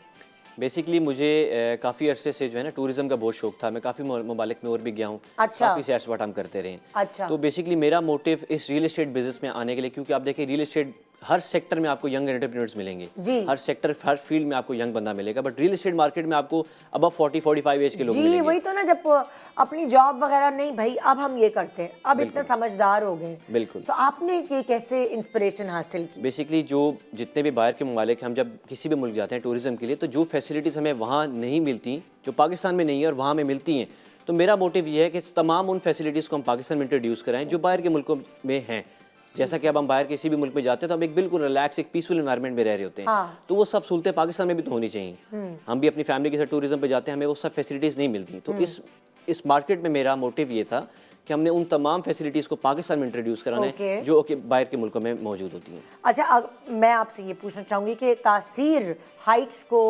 बेसिकली मुझे काफ़ी अरसे से जो है ना टूरिज़्म का बहुत शौक था। मैं काफ़ी ममालिक में और भी गया हूँ। अच्छा। काफ़ी सैर सपाटा हम करते रहे। अच्छा। तो बेसिकली मेरा मोटिव इस रियल एस्टेट बिजनेस में आने के लिए, क्योंकि आप देखिए रियल एस्टेट हर सेक्टर में आपको यंग एंटरप्रेन्योर्स मिलेंगे जी। हर सेक्टर, हर फील्ड में आपको यंग बंदा मिलेगा, बट रियल एस्टेट मार्केट में आपको अबव 40-45 एज के लोग जी मिलेंगे। वही तो ना, जब अपनी जॉब वगैरह नहीं भाई अब हम ये करते हैं, अब इतने समझदार हो गए। बिल्कुल। तो आपने ये कैसे इंस्पिरेशन हासिल की? बेसिकली जो जितने भी बाहर के ममालिक हम जब किसी भी मुल्क जाते हैं टूरिज़्म के लिए, तो जो फैसिलिटीज़ हमें वहाँ नहीं मिलती, जो पाकिस्तान में नहीं है और वहाँ हमें मिलती हैं, तो मेरा मोटिव ये है कि तमाम उन फैसिलिटीज़ को हम पाकिस्तान में इंट्रोड्यूस कराएं जो बाहर के मुल्कों में हैं। जैसा कि अब हम बाहर किसी भी मुल्क में जाते हैं तो हम एक बिल्कुल रिलैक्स, एक पीसफुल एनवायरनमेंट में रह रहे होते हैं। हाँ। तो वो सब सहूलतें पाकिस्तान में भी तो होनी चाहिए। हम भी अपनी फैमिली के साथ टूरिज़्म पे जाते हैं, हमें वो सब फैसिलिटीज़ नहीं मिलती। तो इस मार्केट में मेरा मोटिव ये था कि हमने उन तमाम फैसिलिटीज़ को पाकिस्तान में इंट्रोड्यूस कराना है जो कि बाहर के मुल्कों में मौजूद होती हैं। अच्छा, मैं आपसे ये पूछना चाहूँगी कि तासीर हाइट्स को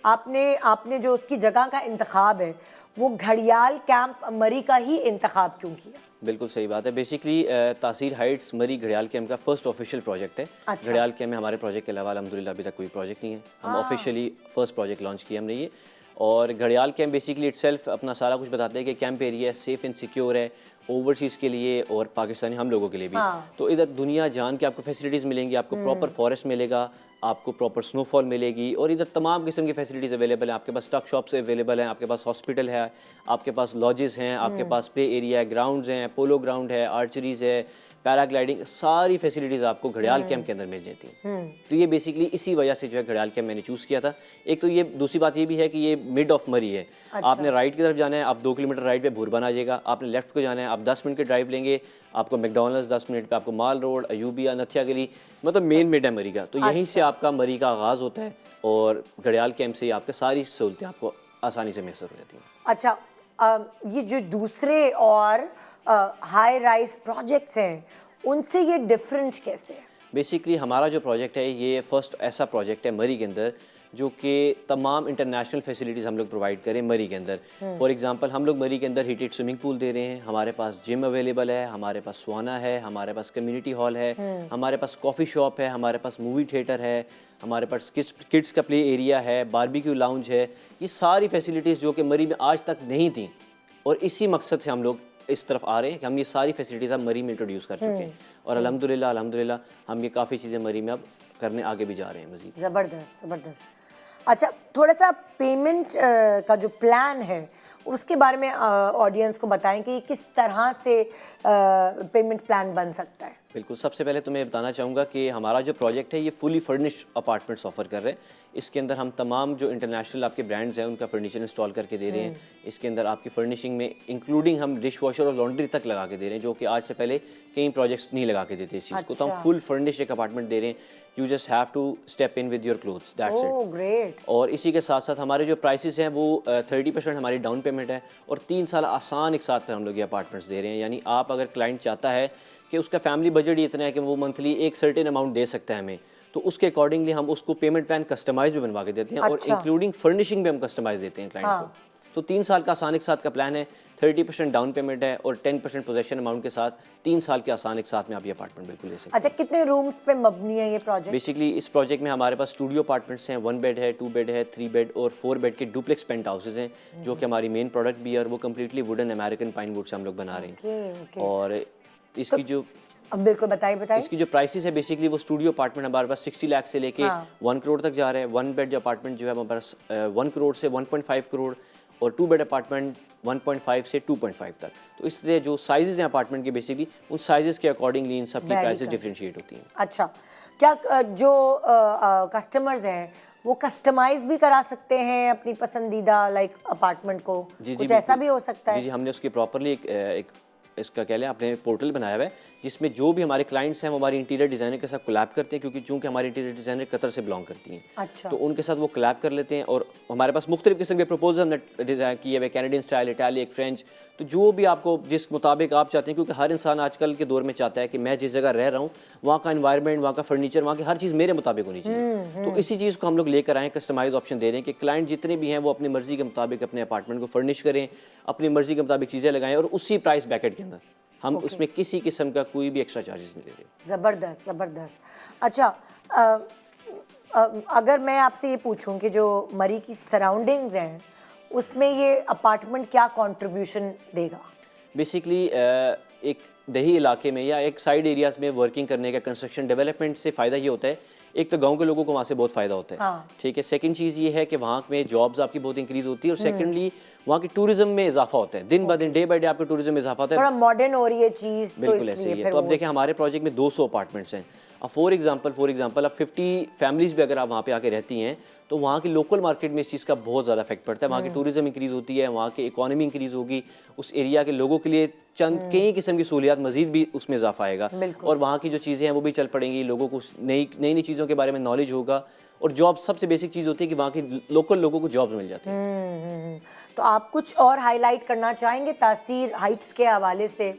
आपने जो उसकी जगह का इंतखाब है वो घड़ियाल कैंप मरी का ही इंतखाब क्यों किया? बिल्कुल सही बात है। बेसिकली तासीर हाइट्स मरी घड़ियाल कैंप का फर्स्ट ऑफिशियल प्रोजेक्ट है। अच्छा। घड़ियाल कैंप में हमारे प्रोजेक्ट के अलावा अल्हम्दुलिल्लाह अभी तक कोई प्रोजेक्ट नहीं है। हम ऑफिशियली फर्स्ट प्रोजेक्ट लॉन्च किया हमने ये। और घड़ियाल कैंप बेसिकली इटसेल्फ अपना सारा कुछ बताते हैं कि camp area safe and secure है ओवरसीज़ के लिए और पाकिस्तानी हम लोगों के लिए भी। तो इधर दुनिया जान के आपको फैसिलिटीज़ मिलेंगी, आपको प्रॉपर फॉरेस्ट मिलेगा, आपको प्रॉपर स्नोफॉल मिलेगी, और इधर तमाम किस्म की फैसिलिटीज़ अवेलेबल हैं। आपके पास स्टॉक शॉप्स अवेलेबल हैं, आपके पास हॉस्पिटल है, आपके पास लॉजेस हैं, आपके पास प्ले एरिया है, ग्राउंड्स हैं, पोलो ग्राउंड है, आर्चरीज़ है, पैराग्लाइडिंग, सारी फैसिलिटीज़ आपको घड़ियाल कैंप के अंदर मिल जाती हैं। तो ये बेसिकली इसी वजह से जो है घड़ियाल कैंप मैंने चूज़ किया था। एक तो ये दूसरी बात ये भी है कि ये मिड ऑफ मरी है। आपने राइट की तरफ जाना है, आप 2 किलोमीटर राइट पे भूरबन आ जाएगा। आपने लेफ्ट को जाना है, आप 10 मिनट की ड्राइव लेंगे, आपको मैकडॉनल्ड्स 10 मिनट पे, आपको माल रोड, अयूबिया, नथिया गली, मतलब मेन मिड है मरी का। तो यहीं से आपका मरी का आगाज़ होता है और घड़ियाल कैंप से आपके सारी सहूलतें आपको आसानी से मैसर हो जाती हैं। अच्छा, ये जो दूसरे और हाई राइज प्रोजेक्ट्स हैं उनसे ये डिफरेंट कैसे है? बेसिकली हमारा जो प्रोजेक्ट है ये फर्स्ट ऐसा प्रोजेक्ट है मरी के अंदर जो कि तमाम इंटरनेशनल फैसिलिटीज़ हम लोग प्रोवाइड करें मरी के अंदर। फॉर एग्जांपल हम लोग मरी के अंदर हीटेड स्विमिंग पूल दे रहे हैं, हमारे पास जिम अवेलेबल है, हमारे पास स्वाना है, हमारे पास कम्युनिटी हॉल है, हमारे पास कॉफ़ी शॉप है, हमारे पास मूवी थिएटर है, हमारे पास किड्स का प्ले एरिया है, बारबेक्यू लाउंज है। ये सारी फैसिलिटीज़ जो कि मरी में आज तक नहीं थी और इसी मकसद से हम लोग इस तरफ आ रहे हैं कि हम ये सारी फैसिलिटीज़ अब मरी में इंट्रोड्यूस कर चुके हैं और अल्हम्दुलिल्लाह हम ये काफ़ी चीज़ें मरी में अब करने आगे भी जा रहे हैं मज़ीद। ज़बरदस्त ज़बरदस्त। अच्छा, थोड़ा सा पेमेंट का जो प्लान है उसके बारे में ऑडियंस को बताएं कि किस तरह से पेमेंट प्लान बन सकता है। बिल्कुल, सबसे पहले तो मैं बताना चाहूँगा कि हमारा जो प्रोजेक्ट है ये फुली फर्निश्ड अपार्टमेंट्स ऑफर कर रहे हैं। इसके अंदर हम तमाम जो इंटरनेशनल आपके ब्रांड्स हैं उनका फर्नीचर इंस्टॉल करके दे रहे हैं। इसके अंदर आपकी फर्निशिंग में इंक्लूडिंग हम डिश वॉशर और लॉन्ड्री तक लगा के दे रहे हैं, जो कि आज से पहले कई प्रोजेक्ट्स नहीं लगा के देते इस चीज़ को। तो हम फुल फर्निश्ड एक अपार्टमेंट दे रहे हैं। You just have to step in with your clothes, that's it. Great. और इसी के साथ साथ हमारे जो प्राइसेस हैं वो 30% हमारी डाउन पेमेंट है और 3 साल आसान एक साथ पर हम लोग ये अपार्टमेंट्स दे रहे हैं। यानी आप अगर क्लाइंट चाहता है कि उसका फैमिली बजट ही इतना है कि वो मंथली एक सर्टेन अमाउंट दे सकता है हमें, तो उसके अकॉर्डिंगली हम उसको पेमेंट प्लान कस्टमाइज भी बनवा के देते हैं और इंक्लूडिंग फर्निशिंग भी हम कस्टमाइज देते हैं क्लाइंट को। तो 3 साल का आसान एक साथ का प्लान है, 30% डाउन पेमेंट है और 10% पोजेशन अमाउंट के साथ 3 साल के आसान एक साथ में आप ये अपार्टमेंट बिल्कुल ले सकते हैं। अच्छा, कितने रूम्स पे मबनी है ये प्रोजेक्ट? बेसिकली इस प्रोजेक्ट में हमारे पास स्टूडियो अपार्टमेंट्स हैं, 1 बेड है, 2 बेड है, 3 बेड और 4 बेड के डुप्लेक्स पेंट हाउसेज हैं जो कि हमारी मेन प्रोडक्ट भी है और वो completely wooden American pine would say हम लोग बना रहे हैं। और इसकी जो अब बिल्कुल बताइए। इसकी जो प्राइसेस है बेसिकली वो स्टूडियो अपार्टमेंट हमारे पास 60 लाख से लेके 1 करोड़ तक जा रहे हैं। 1 बेड जो अपार्टमेंट जो है हमारे पास 1 करोड़ से 1.5 करोड़ और 2 बेड अपार्टमेंट 1.5 से 2.5 तक। तो इसलिए जो साइजेस हैं अपार्टमेंट के बेसिकली उन साइजेस के अकॉर्डिंगली इन सब की प्राइसेस डिफरेंशिएट होती हैं। अच्छा, क्या जो कस्टमर्स हैं वो कस्टमाइज भी करा सकते हैं अपनी पसंदीदा लाइक अपार्टमेंट को? कुछ ऐसा भी हो सकता है? जी, हमने उसकी प्रॉपरली एक इसका कह लें आपने पोर्टल बनाया हुआ है जिसमें जो भी हमारे क्लाइंट्स हैं वो हमारी इंटीरियर डिज़ाइनर के साथ कोलैब करते हैं, क्योंकि चूंकि हमारी इंटीरियर डिज़ाइनर कतर से बिलोंग करती हैं। अच्छा। तो उनके साथ वो कोलैब कर लेते हैं और हमारे पास मुख्तलिफ किस्म के प्रपोजल हमने डिज़ाइन किए हुए, कैनेडियन स्टाइल, इटालिक, फ्रेंच, तो जो भी आपको जिस मुताबिक आप चाहते हैं, क्योंकि हर इंसान आजकल के दौर में चाहता है कि मैं जिस जगह रह रहा हूँ वहाँ का एनवायरनमेंट, वहाँ का फर्नीचर, वहाँ की हर चीज़ मेरे मुताबिक होनी चाहिए। तो इसी चीज़ को हम लोग लेकर आए, कस्टमाइज ऑप्शन दे रहे हैं कि क्लाइंट जितने भी हैं वो अपनी मर्जी के मुताबिक अपने अपार्टमेंट को फर्निश करें, अपनी मर्जी के मुताबिक चीज़ें लगाएं और उसी प्राइस बैकेट के अंदर हम उसमें किसी किस्म का कोई भी एक्स्ट्रा चार्जेस नहीं दे रहे। ज़बरदस्त ज़बरदस्त। अच्छा, अगर मैं आपसे ये पूछूं कि जो मरी की सराउंडिंग्स हैं उसमें ये अपार्टमेंट क्या कंट्रीब्यूशन देगा? बेसिकली एक दही इलाके में या एक साइड एरियाज़ में वर्किंग करने का कंस्ट्रक्शन डेवलपमेंट से फ़ायदा ये होता है, एक तो गांव के लोगों को वहाँ से बहुत फ़ायदा होता है। ठीक है। सेकंड चीज़ ये है कि वहाँ में जॉब्स आपकी बहुत इंक्रीज़ होती है और सेकंडली वहाँ की टूरिज्म में इजाफा होता है। दिन ब दिन, डे बाय डे आपके टूरिज्म में इजाफा होता है। थोड़ा मॉडर्न हो रही है चीज़, बिल्कुल ऐसे ही है। तो अब देखें हमारे प्रोजेक्ट में 200 अपार्टमेंट्स हैं। अब फॉर एग्जांपल अब 50 फैमिलीज़ भी अगर आप वहाँ पे आके रहती हैं तो वहाँ की लोकल मार्केट में इस चीज़ का बहुत ज़्यादा इफेक्ट पड़ता है। वहाँ की टूरिज्म इंक्रीज़ होती है, वहाँ की इकॉनमी इंक्रीज़ होगी, उस एरिया के लोगों के लिए चंद कई किस्म की सहूलियात मजीद भी उसमें इजाफा आएगा और वहाँ की जो चीज़ें हैं वो भी चल पड़ेंगी, लोगों को नई चीज़ों के बारे में नॉलेज होगा और जॉब सबसे बेसिक चीज़ होती है कि वहाँ के लोकल लोगों को जॉब्स मिल जाती हैं। तो आप कुछ और हाईलाइट करना चाहेंगे तासीर हाइट्स के हवाले से,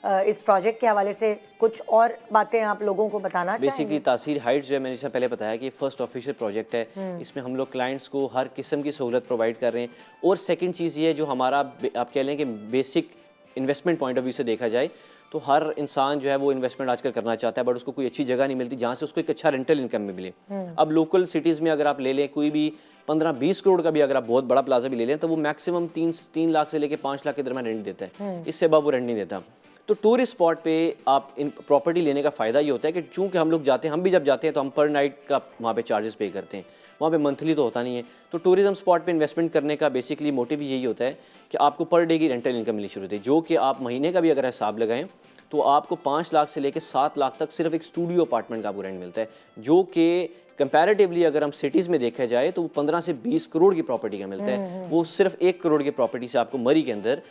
इस प्रोजेक्ट के हवाले से कुछ और बातें आप लोगों को बताना चाहेंगे? बेसिकली तासीर हाइट्स जो है, मैंने जैसे पहले बताया कि फर्स्ट ऑफिशियल प्रोजेक्ट है। इसमें हम लोग क्लाइंट्स को हर किस्म की सहूलत प्रोवाइड कर रहे हैं और सेकंड चीज़ ये है जो हमारा आप कह लें कि basic investment point of view से देखा जाए तो हर इंसान जो है वो इन्वेस्टमेंट आजकल करना चाहता है, बट उसको कोई अच्छी जगह नहीं मिलती जहाँ से उसको एक अच्छा रेंटल इनकम में मिले। अब लोकल सिटीज़ में अगर आप ले लें कोई भी 15-20 करोड़ का भी अगर आप बहुत बड़ा प्लाजा भी ले लें तो वो मैक्सिमम 3 लाख से लेकर 5 लाख के दरमियान रेंट देता है, इससे अब वो रेंट नहीं देता। तो टूरिस्ट स्पॉट पे आप इन प्रॉपर्टी लेने का फ़ायदा ये होता है कि चूँकि हम लोग जाते हैं, हम भी जब जाते हैं तो हम पर नाइट का वहाँ पे चार्जेस पे करते हैं, वहाँ पे मंथली तो होता नहीं है। तो टूरिज्म स्पॉट पे इन्वेस्टमेंट करने का बेसिकली मोटिव यही होता है कि आपको पर डे की रेंटल इनकम मिलनी शुरू होती है, जो कि आप महीने का भी अगर हिसाब लगाएं तो आपको 5 लाख से लेकर 7 लाख तक सिर्फ एक स्टूडियो अपार्टमेंट का आपको रेंट मिलता है, जो कि कंपैरेटिवली अगर हम सिटीज़ में देखा जाए तो वो 15 से 20 करोड़ की प्रॉपर्टी का मिलता है। वो सिर्फ 1 करोड़ की प्रॉपर्टी से आपको मरी के अंदर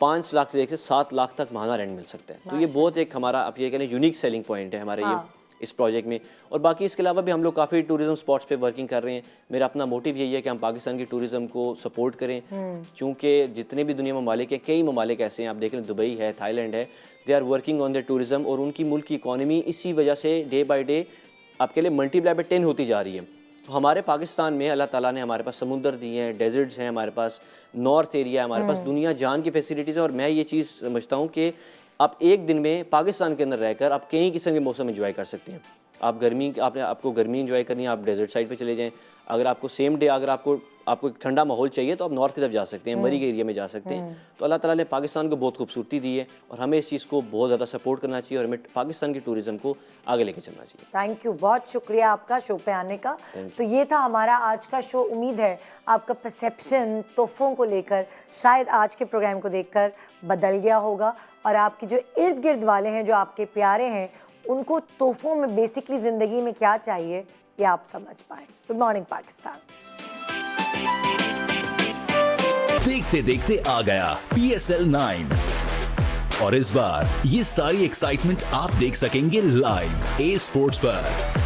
5 लाख से लेकर 7 लाख तक महाना रेंट मिल सकता है। तो ये बहुत एक हमारा आप ये कह लें यूनिक सेलिंग पॉइंट है हमारे ये इस प्रोजेक्ट में। और बाकी इसके अलावा भी हम लोग काफ़ी टूरिज्म स्पॉट्स पे वर्किंग कर रहे हैं। मेरा अपना मोटिव यही है कि हम पाकिस्तान की टूरिज्म को सपोर्ट करें, क्योंकि जितने भी दुनिया ममालिक हैं, कई ममालिक ऐसे हैं, आप देख लें दुबई है, थाईलैंड है, they are working on the tourism, और उनकी मुल्क की इकॉनमी इसी वजह से डे बाई डे आपके लिए मल्टीप्लाई बाय 10 होती जा रही है। हमारे पाकिस्तान में अल्लाह ताला ने हमारे पास समुंदर दिए हैं, डेजर्ट्स हैं, हमारे पास नॉर्थ एरिया है, हमारे पास दुनिया जान की फैसिलिटीज़ है। और मैं ये चीज़ समझता हूँ कि आप एक दिन में पाकिस्तान के अंदर रहकर आप कई किस्म के मौसम एंजॉय कर सकते हैं। आप गर्मी आपको गर्मी एंजॉय करनी है, आप डेजर्ट साइड पे चले जाएं। अगर आपको सेम डे अगर आपको एक ठंडा माहौल चाहिए तो आप नॉर्थ की तरफ जा सकते हैं, मरी के एरिया में जा सकते हैं। तो अल्लाह ताला ने पाकिस्तान को बहुत खूबसूरती दी है और हमें इस चीज़ को बहुत ज़्यादा सपोर्ट करना चाहिए और हमें पाकिस्तान की टूरिज़्म को आगे लेके चलना चाहिए। थैंक यू, बहुत शुक्रिया आपका शो पे आने का। तो ये था हमारा आज का शो। उम्मीद है आपका परसेप्शन तोहफ़ों को लेकर शायद आज के प्रोग्राम को देखकर बदल गया होगा, और आपके जो इर्द गिर्द वाले हैं, जो आपके प्यारे हैं, उनको तोहफ़ों में बेसिकली ज़िंदगी में क्या चाहिए ये आप समझ पाएँ। Good morning Pakistan. देखते देखते आ गया PSL 9 और इस बार ये सारी एक्साइटमेंट आप देख सकेंगे लाइव A स्पोर्ट्स पर।